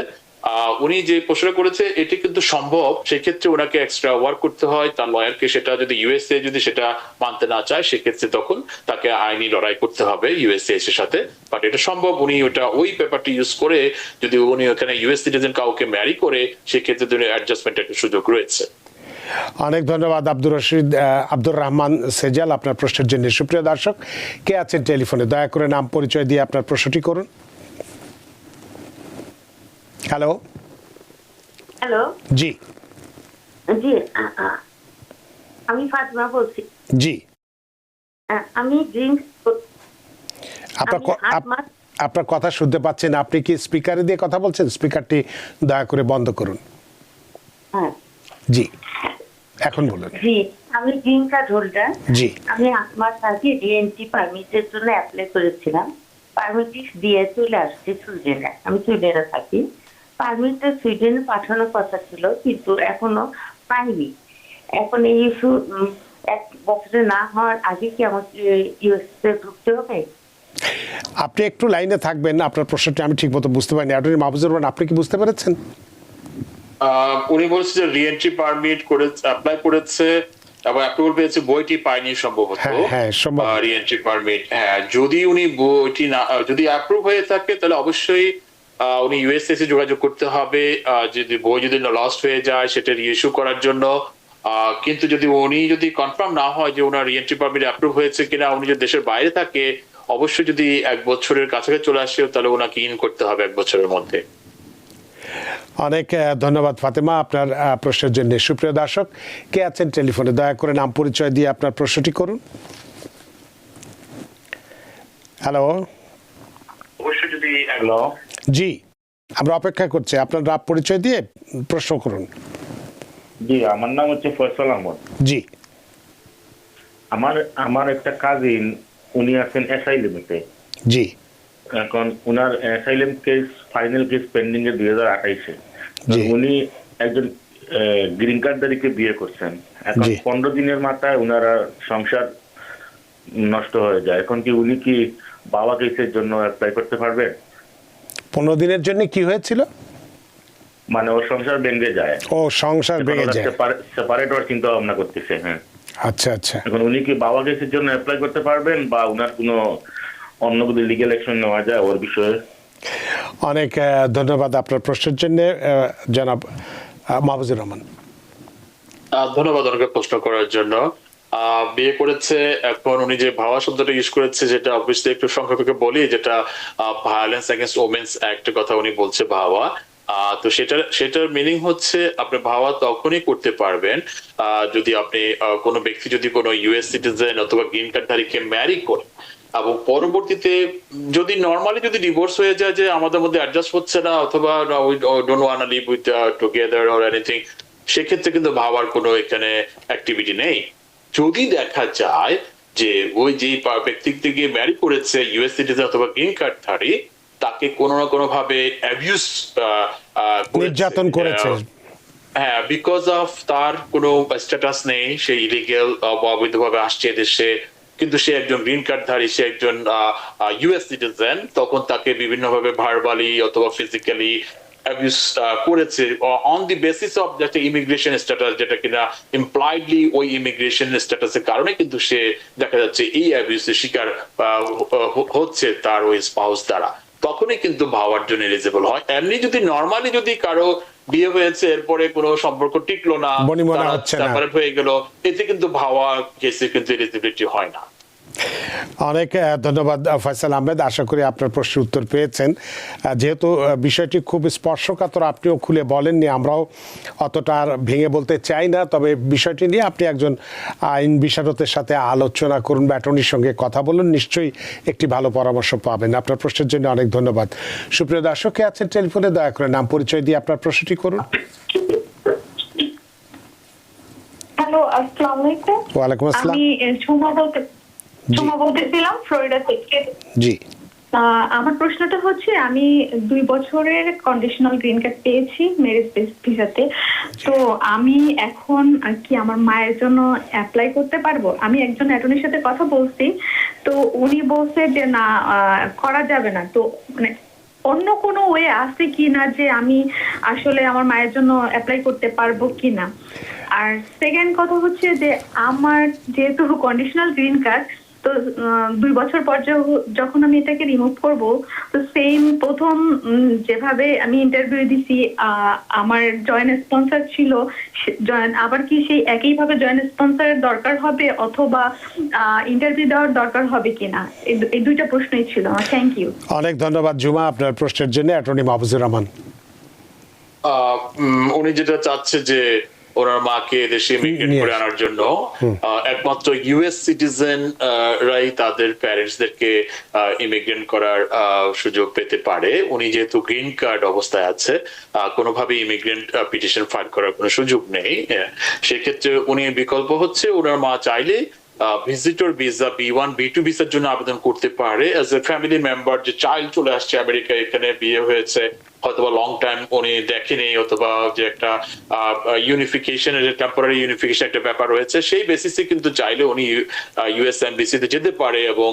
উনি যে প্রশ্নটা করেছে এটি কিন্তু সম্ভব, সেক্ষেত্রে ওনাকে এক্সট্রা ওয়ার্ক করতে হয়, তার লয়ারকে সেটা যদি ইউএসএ যদি সেটা মানতে না চায় সেক্ষেত্রে তখন তাকে আইনি লড়াই করতে হবে ইউএসএ এর সাথে। বাট এটা সম্ভব, উনি ওটা ওই পেপারটি ইউজ করে যদি উনি ওখানে ইউএস সিটিজেন কাউকে ম্যারি করে সেক্ষেত্রে অ্যাডজাস্টমেন্টের একটা সুযোগ রয়েছে। অনেক ধন্যবাদ আব্দুর রহমান সেজাল আপনার প্রশ্নের জন্য। সুপ্রিয় দর্শক, কে আছেন টেলিফোনে? দয়া করে নাম পরিচয় দিয়ে আপনার প্রশ্নটি করুন। হ্যালো। হ্যালো। জি জি, আমি ফাতিমা বলছি। জি, আমি ড্রিঙ্ক আপনার কথা শুনতে পাচ্ছেন। আপনি কি স্পিকারে দিয়ে কথা বলছেন? স্পিকারটি দয়া করে বন্ধ করুন। হ্যাঁ জি, এখন বলুন। জি, আমি গ্রিন কার্ড হোল্ডার। জি, আমি 8 মাস আগে ডিএনটি পারমিটের জন্য অ্যাপ্লাই করেছিলাম। পারমিট দিয়ে চলে আসছে সুইডেনে। আমি সুইডেনে থাকি। পারমিটটা সুইডেনে পাঠানোর কথা ছিল কিন্তু এখনো পাইনি। এখন এই ইস্যু 1 বছরে না হওয়ার আগে কি আমার ইউএসএ ঢুকতে হবে? আপনি একটু লাইনে থাকবেন। আপনার প্রশ্নটি আমি ঠিকমতো বুঝতে পারিনি। অ্যাটর্নি মাহফুজুর রহমান, আপনি কি বুঝতে পেরেছেন? উনি বলছে যে রিএন্ট্রি পারমিট করে অ্যাপ্লাই করেছে এবং অ্যাপ্রুভাল পেয়েছে, বইটি পায়নি সম্ভবত। হ্যাঁ, সম্ভব। রিএন্ট্রি পারমিট, হ্যাঁ, যদি উনি বইটি না যদি অ্যাপ্রুভ হয়ে থাকে তাহলে অবশ্যই উনি ইউএসএ যোগাযোগ করতে হবে যদি বই যদি লস্ট হয়ে যায় সেটা রিইস্যু করার জন্য। কিন্তু উনি যদি কনফার্ম না হয় যে ওনার রিএন্ট্রি পারমিট অ্যাপ্রুভ হয়েছে কিনা, উনি যদি দেশের বাইরে থাকে অবশ্যই যদি 1 বছরের কাছাকাছি চলে আসে তাহলে ওনাকে ইন করতে হবে 1 বছরের মধ্যে। অনেক ধন্যবাদ ফাতেমা আপনার প্রশ্নের জন্য। সুপ্রিয় দর্শক, কে আছেন টেলিফোনে? দয়া করে নাম পরিচয় দিয়ে আপনার প্রশ্নটি করুন। হ্যালো। অবশ্যই যদি হ্যালো। জি, আমরা অপেক্ষা করছি। আপনার নাম পরিচয় দিয়ে প্রশ্ন করুন। জি, আমার নাম হচ্ছে ফয়সাল আহমদ। জি, আমার একটা কাজিন, উনি আছেন অ্যাসাইলেমেতে। জি, এখন উনার asylum case final case pending এ 2028-এ। জি। উনি একজন গ্রিন কার্ডধারীকে বিয়ে করছেন। এখন জি। 15 দিনের মাথায় উনারা সংসার নষ্ট হয়ে যায়। এখন কি উনি কি বাবা কেসের জন্য অ্যাপ্লাই করতে পারবেন? 15 দিনের জন্য কি হয়েছিল? মানে ওর সংসার ভেঙে যায়। ও, সংসার ভেঙে যায়। সেপারেট হওয়ার চিন্তা ভাবনা করতেছে। হ্যাঁ, আচ্ছা আচ্ছা। এখন উনি কি বাবা কেসের জন্য অ্যাপ্লাই করতে পারবেন বা উনার কোনো অন্য কোনো লিগ্যাল অ্যাকশন নেওয়া যায় ওর বিষয়ে? অনেক ধন্যবাদ আপনার প্রশ্নের জন্য জনাব মাহফুজুর রহমান। ধন্যবাদ ওনাকে প্রশ্ন করার জন্য। বিয়ে করেছে, এখন উনি যে ভাওয়া শব্দটা ইউজ করেছে যেটা অবশ্যই একটু সংক্ষেপে বলি, যেটা ভায়োলেন্স এগেইনস্ট ওমেন্স অ্যাক্টের কথা উনি বলছে ভাওয়া। তো সেটার মিনিং হচ্ছে আপনি ভাওয়া তখনই করতে পারবেন যদি আপনি কোনো ব্যক্তি যদি কোনো ইউএস সিটিজেন অথবা গ্রিন কার্ডধারীকে ম্যারি করে এবং পরবর্তীতে যদি নর্মালি যদি ডিভোর্স হয়ে যায় যে আমাদের মধ্যে অ্যাডজাস্ট হচ্ছে না অথবা we don't want to live with together or anything, সেক্ষেত্রে কিন্তু ভাবার কোনো এখানে অ্যাক্টিভিটি নেই। যদি দেখা যায় যে ওই যে ব্যক্তিকে ম্যারি করেছে ইউএস সিটিজেন অথবা গ্রিন কার্ডধারী, তাকে কোনো না কোনো ভাবে অ্যাবিউজ নির্যাতন করেছে, হ্যাঁ, বিকজ অফ তার কোনো স্ট্যাটাস নেই, সে ইলিগেল অবৈধভাবে আসছে দেশে, কিন্তু সে একজন গ্রিন কার্ডধারী, সে একজন ইউএস সিটিজেন, তখন তাকে বিভিন্নভাবে ভার্বালি অথবা ফিজিক্যালি অ্যাবিউজ করেছে অন দি বেসিস অফ যেটা ইমিগ্রেশন স্ট্যাটাস, যেটা কিনা ইমপ্লয়েডলি ওই ইমিগ্রেশন স্ট্যাটাসের কারণে কিন্তু সে দেখা যাচ্ছে এই অ্যাবিউজের শিকার হচ্ছে তার ওই স্পাউস দ্বারা, তখনই কিন্তু ভাবার জন্য এলিজিবল হয়। এমনি যদি নর্মালি যদি কারো বিয়ে হয়েছে এরপরে কোনো সম্পর্ক টিকলো না, সেপারেট হয়ে গেল, এতে কিন্তু ভাবা কেসে কিন্তু এলিজিবিলিটি হয় না। অনেক ধন্যবাদ ফয়সাল আহমেদ। আশা করি আপনার প্রশ্নের উত্তর পেয়েছেন। যেহেতু বিষয়টি খুব স্পর্শকাতর, আপনিও খুলে বলেননি, আমরাও অতটা আর ভেঙে বলতে চাই না। তবে বিষয়টি নিয়ে আপনি একজন আইন বিশারদের সাথে আলোচনা করুন বা অ্যাটর্নির সঙ্গে কথা বলুন, নিশ্চয়ই একটি ভালো পরামর্শ পাবেন। আপনার প্রশ্নের জন্য অনেক ধন্যবাদ। সুপ্রিয় দর্শক, কে আছেন টেলিফোনে, দয়া করে নাম পরিচয় দিয়ে আপনার প্রশ্নটি করুন। হ্যালো, আসসালামু আলাইকুম। ওয়ালাইকুম আসসালাম। আমি সুমা বলতেছিলাম ফ্লোরিডা থেকে। জি। আমার প্রশ্নটা হচ্ছে, আমি 2 বছরের কন্ডিশনাল গ্রিন কার্ড পেয়েছি ম্যারেজ বেস ভিসাতে। তো আমি এখন কি আমার মায়ের জন্য অ্যাপ্লাই করতে পারবো? আমি একজন অ্যাটর্নির সাথে কথা বলছি, তো উনি বলছে যে না, করা যাবে না। তো মানে অন্য কোনো ওয়ে আছে কি না যে আমি আসলে আমার মায়ের জন্য অ্যাপ্লাই করতে পারবো কিনা? আর সেকেন্ড কথা হচ্ছে যে আমার যেহেতু কন্ডিশনাল গ্রিন কার্ড, তো 2 বছর পর যখন আমি এটাকে রিমুভ করব, তো সেম প্রথম যেভাবে আমি ইন্টারভিউ দিছি, আমার জয়েন্ট স্পন্সর ছিল, আবার কি সেই একইভাবে জয়েন্ট স্পন্সরের দরকার হবে অথবা ইন্টারভিউ দেওয়ার দরকার হবে কিনা? এই দুইটা প্রশ্নই ছিল। Thank you. অনেক ধন্যবাদ জুমা আপনার প্রশ্নের জন্য। অ্যাটর্নি মাহফুজুর রহমান। উনি যেটা চাচ্ছে যে ওনার মাকে দেশে ইমিগ্রেট করে আনার জন্য একমাত্র ইউএস সিটিজেন রাই তাদের প্যারেন্টসদেরকে ইমিগ্রেট করার সুযোগ পেতে পারে। উনি যেহেতু গ্রিন কার্ড অবস্থায় আছে, কোনোভাবে ইমিগ্রেন্ট পিটিশন ফাইল করার কোনো সুযোগ নেই। সেক্ষেত্রে উনি বিকল্প হচ্ছে, ওনার মা চাইলে ভিজিটর ভিসা B1 B2 ভিসার জন্য আবেদন করতে পারে। অ্যাজ এ ফ্যামিলি মেম্বার, যে চাইল্ড চলে আসছে আমেরিকায়, এখানে বিয়ে হয়েছে, হয়তোবা লং টাইম উনি দেখেনি, অথবা যে একটা ইউনিফিকেশনের যে টেম্পোরারি ইউনিফিকেশন একটা ব্যাপার রয়েছে, সেই বেসিসে কিন্তু চাইলে উনি ইউএস এমবিসিতে যেতে পারে এবং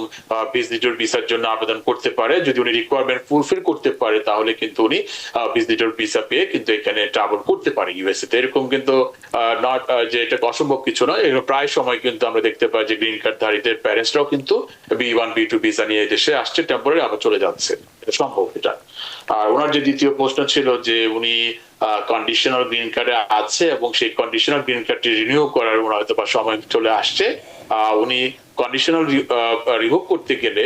ভিজিটর ভিসার জন্য আবেদন করতে পারে। যদি উনি রিকোয়ারমেন্ট ফুলফিল করতে পারে, তাহলে কিন্তু উনি ভিজিটর ভিসা পেয়ে কিন্তু এখানে ট্রাভেল করতে পারে ইউএসএ তে। এরকম কিন্তু নট যে এটা অসম্ভব কিছু নয়। প্রায় সময় কিন্তু আমরা দেখতে পাই যে গ্রিন কার্ড ধারীদের প্যারেন্টসরাও কিন্তু B1 B2 ভিসা নিয়ে দেশে আসছে, টেম্পোরারি আবার চলে যাচ্ছে। এটা সম্ভব এটা। আর ওনার যে দ্বিতীয় প্রশ্ন ছিল যে উনি কন্ডিশনাল গ্রিন কার্ডে আছে এবং সেই কন্ডিশনাল গ্রিন কার্ডটি রিনিউ করার ওনার হয়তো বা সময় চলে আসছে। উনি কন্ডিশনাল রিমুভ করতে গেলে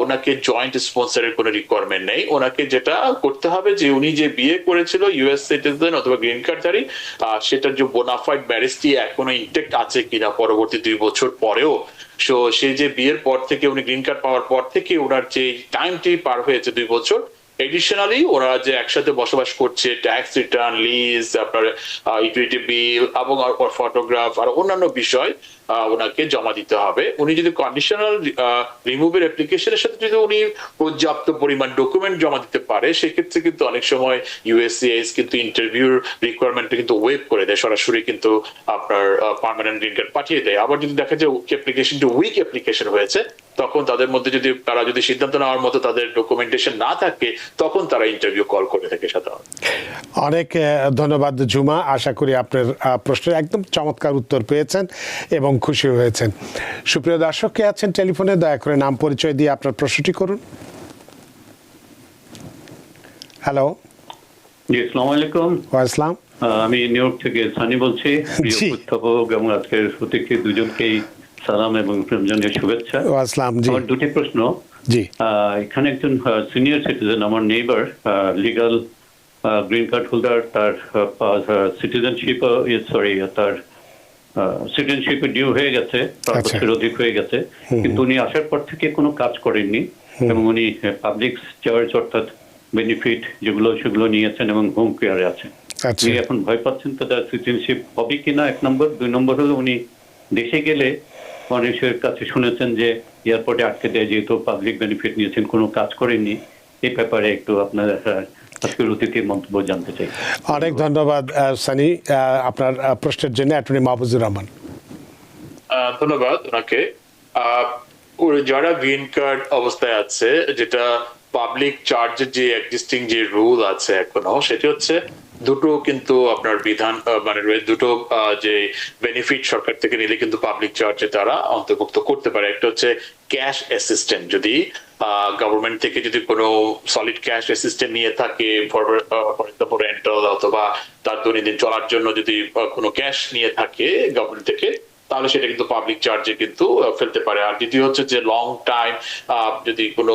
ওনাকে জয়েন্ট স্পন্সরের কোনো রিকোয়ারমেন্ট নেই। ওনাকে যেটা করতে হবে যে উনি যে বিয়ে করেছিল ইউএস সিটিজেন অথবা গ্রিন কার্ডধারী, সেটার যে বোনাফাইড ম্যারেজটি এখনো ইনটেক্ট আছে কিনা পরবর্তী 2 বছর পরেও। সো সেই যে বিয়ের পর থেকে উনি গ্রিন কার্ড পাওয়ার পর থেকে ওনার যে টাইমটি পার হয়েছে 2 বছর, এডিশনালি ওরা যে একসাথে বসবাস করছে, ট্যাক্স রিটার্ন, লিজ, আপনার ইউটিলিটি বিল এবং ফটোগ্রাফ আর অন্যান্য বিষয় ওনাকে জমা দিতে হবে। উনি যদি কন্ডিশনাল রিমুভের অ্যাপ্লিকেশনের সাথে যদি উনি পর্যাপ্ত পরিমাণ ডকুমেন্ট জমা দিতে পারে, সেক্ষেত্রে কিন্তু অনেক সময় ইউএসসিআইএস কিন্তু ইন্টারভিউর রিকোয়ারমেন্টটা কিন্তু ওয়েভ করে দেয়, সরাসরি কিন্তু আপনার পার্মানেন্ট গ্রিন কার্ড পাঠিয়ে দেয়। আবার যদি দেখা যায় অ্যাপ্লিকেশনটি উইক অ্যাপ্লিকেশন হয়েছে, তখন তাদের মধ্যে যদি তারা যদি সিদ্ধান্ত নেওয়ার মতো তাদের ডকুমেন্টেশন না থাকে, তখন তারা ইন্টারভিউ কল করে থাকে সাধারণত। অনেক ধন্যবাদ জুমা। আশা করি আপনার প্রশ্নের একদম চমৎকার উত্তর পেয়েছেন এবং খুশি হয়েছেন। সুপ্রিয় দর্শক, কে আছেন টেলিফোনে, দয়া করে নাম পরিচয় দিয়ে আপনার প্রশ্নটি করুন। হ্যালো। জি, আসসালামু আলাইকুম। আসসালাম। আমি নিউ ইয়র্ক থেকে সানি বলছি। প্রিয় উপস্থাপক এবং আজকের অতিথি দুজনকেই সালাম এবং রমজানের শুভেচ্ছা। আসসালাম। জি, আমার দুটি প্রশ্ন। জি। এখানে একজন সিনিয়র সিটিজেন, আমার neighbour, legal green card holder, তার সিটিজেনশিপ তার সিটিজেনশিপ ডিউ হয়ে গেছে, 5 বছর অধিক হয়ে গেছে, কিন্তু উনি আসার পর থেকে কোনো কাজ করেননি এবং উনি পাবলিক চার্জ অর্থাৎ বেনিফিট যেগুলো সেগুলো নিয়েছেন এবং হোম কেয়ারে আছেন। উনি এখন ভয় পাচ্ছেন তো তার সিটিজেনশিপ হবে কিনা, 1 নম্বর। 2 নম্বর হলো উনি দেশে গেলে মানুষের কাছে শুনেছেন যে এয়ারপোর্টে আটকে দেয়, যেহেতু পাবলিক বেনিফিট নিয়েছেন, কোনো কাজ করেননি। এই ব্যাপারে একটু আপনার আজকের অতিথির মন্তব্য জানতে চাই। অনেক ধন্যবাদ সানি আপনার প্রশ্নের জন্য। অ্যাটর্নি মাহফুজুর রহমান। ধন্যবাদ ওনাকে। যারা গ্রিন কার্ড অবস্থায় আছে, যেটা পাবলিক চার্জের যে এক্সিস্টিং যে রুল আছে এখনো, সেটি হচ্ছে দুটো কিন্তু আপনার বিধান মানে দুটো যে বেনিফিট সরকার থেকে নিলে কিন্তু পাবলিক চার্জে তারা অন্তর্ভুক্ত করতে পারে। একটা হচ্ছে ক্যাশ অ্যাসিস্ট্যান্ট, যদি গভর্নমেন্ট থেকে যদি কোনো সলিড ক্যাশ অ্যাসিস্ট্যান্ট নিয়ে থাকে ফর এক্সাম্পল রেন্টাল অথবা তার দৈনন্দিন চলার জন্য যদি কোনো ক্যাশ নিয়ে থাকে গভর্নমেন্ট থেকে, তাহলে সেটা কিন্তু পাবলিক চার্জে কিন্তু ফেলতে পারে। আর দ্বিতীয় হচ্ছে যে লং টাইম যদি কোনো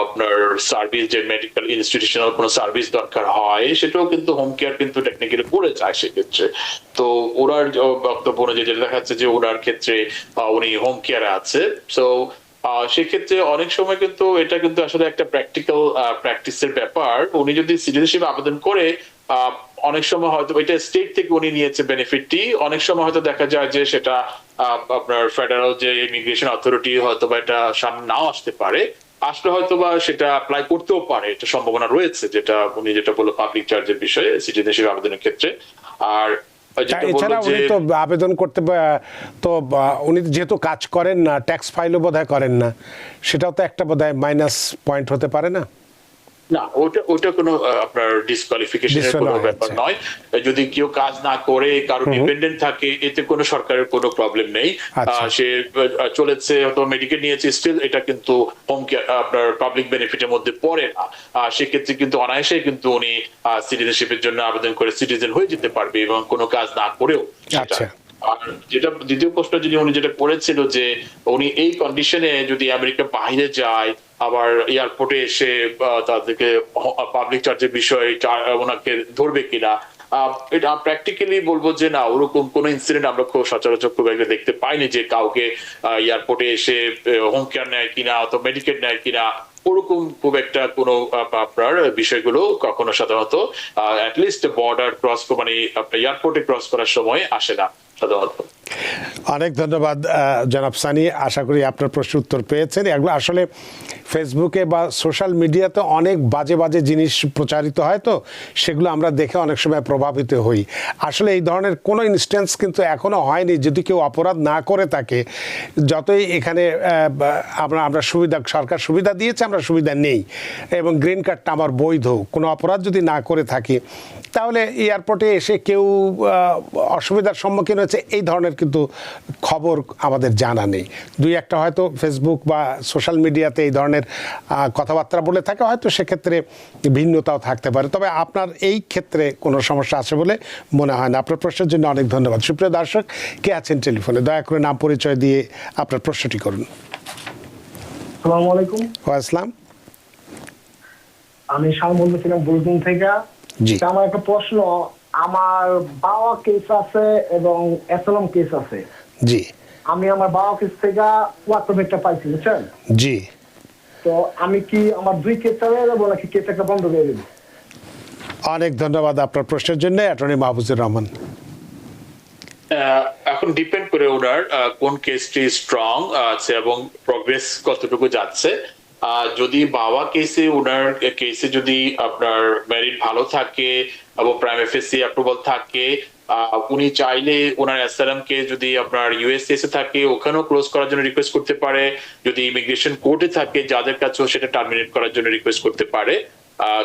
আপনার সার্ভিস, যে মেডিকেল ইনস্টিটিউশনাল কোনো সার্ভিস দরকার হয়, সেটাও কিন্তু হোম কেয়ার কিন্তু টেকনিক্যালি পড়ে যায় সেক্ষেত্রে। তো ওনার বক্তব্য অনুযায়ী যেটা দেখা যাচ্ছে যে ওনার ক্ষেত্রে উনি হোম কেয়ারে আছে। সো সেক্ষেত্রে অনেক সময় কিন্তু এটা কিন্তু আসলে একটা প্র্যাকটিক্যাল প্র্যাকটিসের ব্যাপার। উনি যদি সিটিজেনশিপ আবেদন করে অনেক সময় হয়তো এটা স্টেট থেকে উনি নিয়েছে বেনিফিটটি, অনেক সময় হয়তো দেখা যায় যে সেটা আপনার ফেডারেল যে ইমিগ্রেশন অথরিটি হয়তো বা এটা সামনে নাও আসতে পারে, আসলে হয়তো বা সেটা অ্যাপ্লাই করতেও পারে, এটা সম্ভাবনা রয়েছে, যেটা উনি যেটা বললো পাবলিক চার্জের বিষয়ে সিটিজেনশিপ আবেদনের ক্ষেত্রে। আর এছাড়া উনি তো আবেদন করতে তো উনি যেহেতু কাজ করেন না, ট্যাক্স ফাইলও বোধহয় করেন না, সেটাও তো একটা বোধহয় মাইনাস পয়েন্ট হতে পারে না? না, ওটা কোনো আপনার ডিসকোয়ালিফিকেশনের কোনো ব্যাপার নয়। যদি কেউ কাজ না করে কারো ডিপেন্ডেন্ট থাকে, এতে কোনো সরকারের কোনো প্রবলেম নেই। সে চলেছে অথবা মেডিকেল নিয়েছে, স্টিল এটা কিন্তু হোম কেয়ার আপনার পাবলিক বেনিফিটের মধ্যে পড়ে না। সেক্ষেত্রে কিন্তু অনায়াসে কিন্তু উনি সিটিজেনশিপের জন্য আবেদন করে সিটিজেন হয়ে যেতে পারবে এবং কোনো কাজ না করেও। আর যেটা দ্বিতীয় প্রশ্ন যদি উনি যেটা করেছিল যে উনি এই কন্ডিশনে যদি আমেরিকা বাইরে যায়, আবার এয়ারপোর্টে এসে তাদেরকে পাবলিক চার্জের বিষয়ে ওনাকে ধরবে কিনা, এটা প্র্যাকটিক্যালি বলবো যে না, ওরকম কোন ইনসিডেন্ট আমরা খুব সচরাচর খুব একটা দেখতে পাইনি যে কাউকে এয়ারপোর্টে এসে হোম কেয়ার নেয় কিনা অথবা মেডিকেল নেয় কিনা, ওরকম খুব একটা কোনো আপনার বিষয়গুলো কখনো সাধারণত অ্যাটলিস্ট বর্ডার ক্রস মানে আপনার এয়ারপোর্টে ক্রস করার সময় আসে না সাধারণত। অনেক ধন্যবাদ জনাব সানি, আশা করি আপনার প্রশ্নের উত্তর পেয়েছেন। এগুলো আসলে ফেসবুকে বা সোশ্যাল মিডিয়াতে অনেক বাজে বাজে জিনিস প্রচারিত হয়, তো সেগুলো আমরা দেখে অনেক সময় প্রভাবিত হই। আসলে এই ধরনের কোনো ইনস্ট্যান্স কিন্তু এখনও হয়নি। যদি কেউ অপরাধ না করে থাকে, যতই এখানে আমরা সুবিধা, সরকার সুবিধা দিয়েছে, আমরা সুবিধা নেই এবং গ্রিন কার্ডটা আমার বৈধ, কোনো অপরাধ যদি না করে থাকি, তাহলে এয়ারপোর্টে এসে কেউ অসুবিধার সম্মুখীন হয়েছে এই ধরনের কিন্তু খবর আমাদের জানা নেই। দুই একটা হয়তো ফেসবুক বা সোশ্যাল মিডিয়াতে এই ধরনের কথাবার্তা বলে থাকে, হয়তো সেক্ষেত্রে ভিন্নতাও থাকতে পারে। তবে আপনার এই ক্ষেত্রে কোনো সমস্যা আছে বলে মনে হয় না। আপনার প্রশ্নের জন্য অনেক ধন্যবাদ। সুপ্রিয় দর্শক, কে আছেন টেলিফোনে, দয়া করে নাম পরিচয় দিয়ে আপনার প্রশ্নটি করুন। আসসালামু আলাইকুম। আসসালাম। আমি শাহ বলছিলাম বুলবুল থেকে। জি, আমার একটা প্রশ্ন, আমার বাবা কেস আছে এবং অ্যাসালাম কেস আছে। জি, আমি আমার বাবা কেস থেকে ওয়াটসঅ্যাপটা পাইছি, বুঝছেন? জি। তো আমি কি আমার দুই কেস চালিয়ে যাবো নাকি কেস একটা বন্ধ করে দেবো? অনেক ধন্যবাদ আপনার প্রশ্নের জন্য। অ্যাটর্নি মাহফুজুর রহমান। এখন ডিপেন্ড করে ওনার কোন কেসটি স্ট্রং আছে এবং প্রগ্রেস কতটুকু যাচ্ছে। যদি বাবা কেসে, ওনার কেসে যদি আপনার মেরিট ভালো থাকে এবং প্রাইম এফএসসি অ্যাপ্রুভাল থাকে, উনি চাইলে ওনার অ্যাসাইলাম কে যদি আপনার ইউএসএস এ থাকে ওখানেও ক্লোজ করার জন্য রিকোয়েস্ট করতে পারে। যদি ইমিগ্রেশন কোর্টে থাকে যাদের কাছেও সেটা টার্মিনেট করার জন্য রিকোয়েস্ট করতে পারে।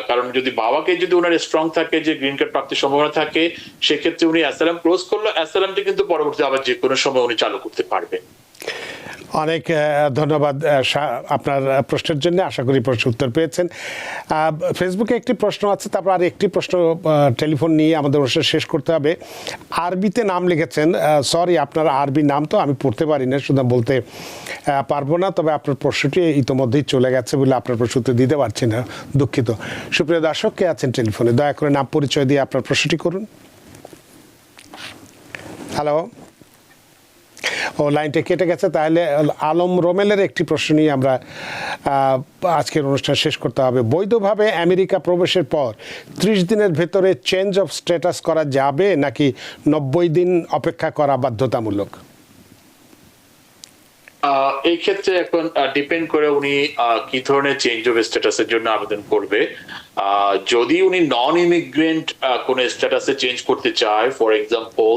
কারণ যদি বাবাকে যদি ওনার স্ট্রং থাকে যে গ্রিন কার্ড প্রাপ্তির সম্ভাবনা থাকে, সেক্ষেত্রে উনি অ্যাসাইলাম ক্লোজ করলো, অ্যাসাইলামটি কিন্তু পরবর্তীতে আবার যে কোনো সময় উনি চালু করতে পারবে। অনেক ধন্যবাদ আপনার প্রশ্নের জন্য। আশা করি প্রশ্নের উত্তর পেয়েছেন। ফেসবুকে একটি প্রশ্ন আছে, তারপর আর একটি প্রশ্ন টেলিফোন নিয়ে আমাদের অনুষ্ঠান শেষ করতে হবে। আরবিতে নাম লিখেছেন, সরি আপনার আরবি নাম তো আমি পড়তে পারি না, শুধু বলতে পারবো না। তবে আপনার প্রশ্নটি ইতোমধ্যেই চলে গেছে বলে আপনার প্রশ্ন উত্তর দিতে পারছি না, দুঃখিত। সুপ্রিয় দর্শক, কে আছেন টেলিফোনে, দয়া করে নাম পরিচয় দিয়ে আপনার প্রশ্নটি করুন। হ্যালো, ও লাইনটা কেটে গেছে। তাহলে আলম রোমেলের একটি প্রশ্ন নিয়ে আমরা আজকের অনুষ্ঠান শেষ করতে হবে। বৈধভাবে আমেরিকা প্রবেশের পর 30 দিনের ভেতরে চেঞ্জ অফ স্ট্যাটাস করা যাবে নাকি 90 দিন অপেক্ষা করা বাধ্যতামূলক? এই ক্ষেত্রে এখন ডিপেন্ড করে উনি কি ধরনের চেঞ্জ অফ স্ট্যাটাসের জন্য আবেদন করবে। যদি উনি নন ইমিগ্রেন্ট কোন স্ট্যাটাসে চেঞ্জ করতে চায়, ফর এক্সাম্পল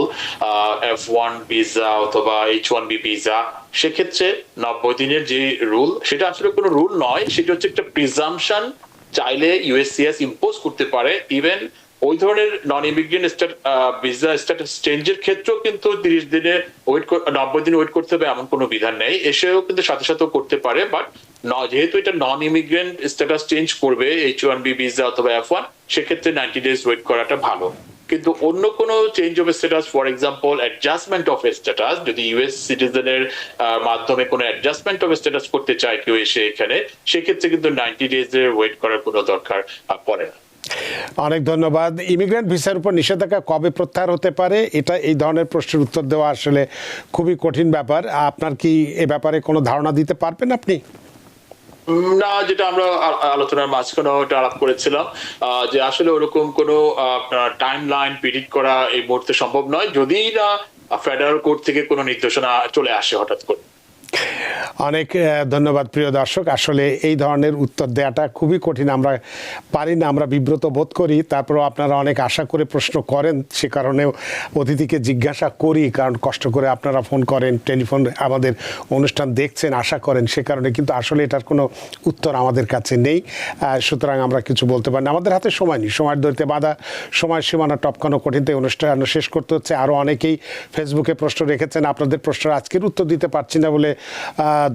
F1 ভিসা অথবা H1B ভিসা, সেক্ষেত্রে 90 দিনের যে রুল, সেটা আসলে কোনো রুল নয়, সেটা হচ্ছে একটা প্রিজাম্পশন। চাইলে ইউএসসিএস ইম্পোজ করতে পারে। ইভেন ওই ধরনের নন ইমিগ্রেন্ট ভিসা স্ট্যাটাস চেঞ্জের ক্ষেত্রেও কিন্তু 30 দিনে 90 দিন ওয়েট করতে হবে এমন কোনো বিধান নেই। এসেও কিন্তু সাথে সাথেও করতে পারে। বাট যেহেতু এটা নন ইমিগ্রেন্ট স্ট্যাটাস চেঞ্জ করবে H1B ভিসা অথবা F1, সেক্ষেত্রে 90 ডেজ ওয়েট করাটা ভালো। কিন্তু অন্য কোনো change of status, for example adjustment of status, যদি ইউএস সিটিজেনের মাধ্যমে কোনো অ্যাডজাস্টমেন্ট অফ স্ট্যাটাস করতে চায় কেউ এসে এখানে, সেক্ষেত্রে কিন্তু 90 ডেজের ওয়েট করার কোনো দরকার পড়ে না। অনেক ধন্যবাদ। ইমিগ্রেন্ট ভিসার উপর নিষেধাজ্ঞা কবে প্রত্যাহার হতে পারে, এটা এই ধরনের প্রশ্নের উত্তর দেওয়া আসলে খুবই কঠিন ব্যাপার। আপনার কি এ ব্যাপারে কোনো ধারণা দিতে পারবেন আপনি? না, যেটা আমরা আলোচনার মাঝখানে ওটা আলাপ করেছিলাম যে আসলে ওরকম কোনো টাইম লাইন প্রিডিক্ট করা এই মুহূর্তে সম্ভব নয়, যদি না ফেডারেল কোর্ট থেকে কোনো নির্দেশনা চলে আসে হঠাৎ করে। অনেক ধন্যবাদ প্রিয় দর্শক। আসলে এই ধরনের উত্তর দেওয়াটা খুবই কঠিন, আমরা পারি না, আমরা বিব্রত বোধ করি। তারপরেও আপনারা অনেক আশা করে প্রশ্ন করেন, সে কারণেও অতিথিকে জিজ্ঞাসা করি, কারণ কষ্ট করে আপনারা ফোন করেন, টেলিফোন আমাদের অনুষ্ঠান দেখছেন, আশা করেন, সে কারণে। কিন্তু আসলে এটার কোনো উত্তর আমাদের কাছে নেই, সুতরাং আমরা কিছু বলতে পারি না। আমাদের হাতে সময় নেই, সময়ের দৈর্ঘ্যে বাধা, সময় সীমানা টপকানো কঠিন, তাই অনুষ্ঠান শেষ করতে হচ্ছে। আরও অনেকেই ফেসবুকে প্রশ্ন রেখেছেন, আপনাদের প্রশ্নের আজকের উত্তর দিতে পারছি না বলে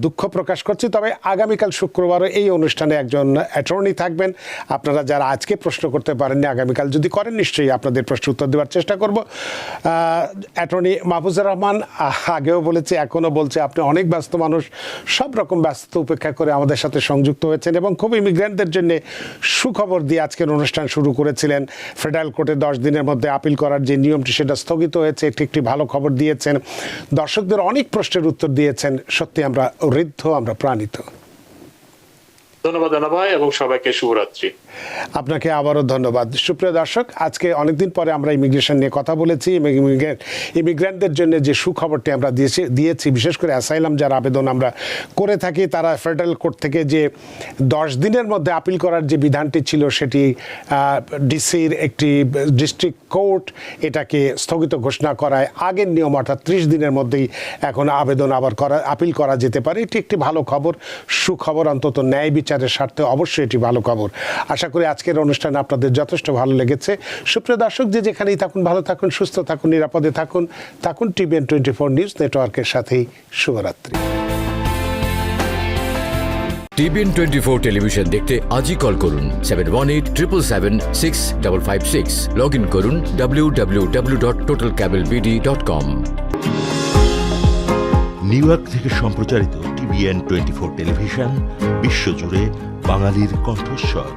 দুঃখ প্রকাশ করছি। তবে আগামীকাল শুক্রবারও এই অনুষ্ঠানে একজন অ্যাটর্নি থাকবেন। আপনারা যারা আজকে প্রশ্ন করতে পারেননি, আগামীকাল যদি করেন নিশ্চয়ই আপনাদের প্রশ্ন উত্তর দেওয়ার চেষ্টা করব। অ্যাটর্নি মাহফুজুর রহমান আগেও বলেছে, এখনও বলছে, আপনি অনেক ব্যস্ত মানুষ, সব রকম ব্যস্ততা উপেক্ষা করে আমাদের সাথে সংযুক্ত হয়েছেন এবং খুব ইমিগ্রেন্টদের জন্য সুখবর দিয়ে আজকের অনুষ্ঠান শুরু করেছিলেন। ফেডারেল কোর্টে 10 দিনের মধ্যে আপিল করার যে নিয়মটি সেটা স্থগিত হয়েছে, একটি ভালো খবর দিয়েছেন। দর্শকদের অনেক প্রশ্নের উত্তর দিয়েছেন। সত্যি আমরা ঋদ্ধ, আমরা প্রাণিত। ধন্যবাদ দাদা ভাই, এবং সবাইকে শুভরাত্রি। আপনাকে আবারও ধন্যবাদ। সুপ্রিয় দর্শক, আজকে অনেকদিন পরে আমরা ইমিগ্রেশন নিয়ে কথা বলেছি। ইমিগ্রেন্টদের জন্য যে সুখবরটি আমরা দিয়েছি, বিশেষ করে অ্যাসাইলাম যারা আবেদন আমরা করে থাকি, তারা ফেডারেল কোর্ট থেকে যে 10 দিনের মধ্যে আপিল করার যে বিধানটি ছিল, সেটি ডিসির একটি ডিস্ট্রিক্ট কোর্ট এটাকে স্থগিত ঘোষণা করায় আগের নিয়ম অর্থাৎ 30 দিনের মধ্যেই এখন আবেদন আবার আপিল করা যেতে পারে। এটি একটি ভালো খবর, সুখবর, অন্তত ন্যায় বিচারের স্বার্থে অবশ্যই এটি ভালো খবর। আশা করি আজকের অনুষ্ঠান আপনাদের যথেষ্ট ভালো লেগেছে। সুপ্রিয় দর্শক, যে যেখানেই থাকুন, ভালো থাকুন, সুস্থ থাকুন, নিরাপদে থাকুন। TVN 24 নিউজ নেটওয়ার্কের সাথেই শুভরাত্রি। TVN 24 টেলিভিশন দেখতে আজই কল করুন 7187776556। লগ ইন করুন www.totalcablebd.com। নিউ ইয়র্ক থেকে সম্প্রচারিত TVN 24 টেলিভিশন বিশ্বজুড়ে বাঙালির কণ্ঠস্বর।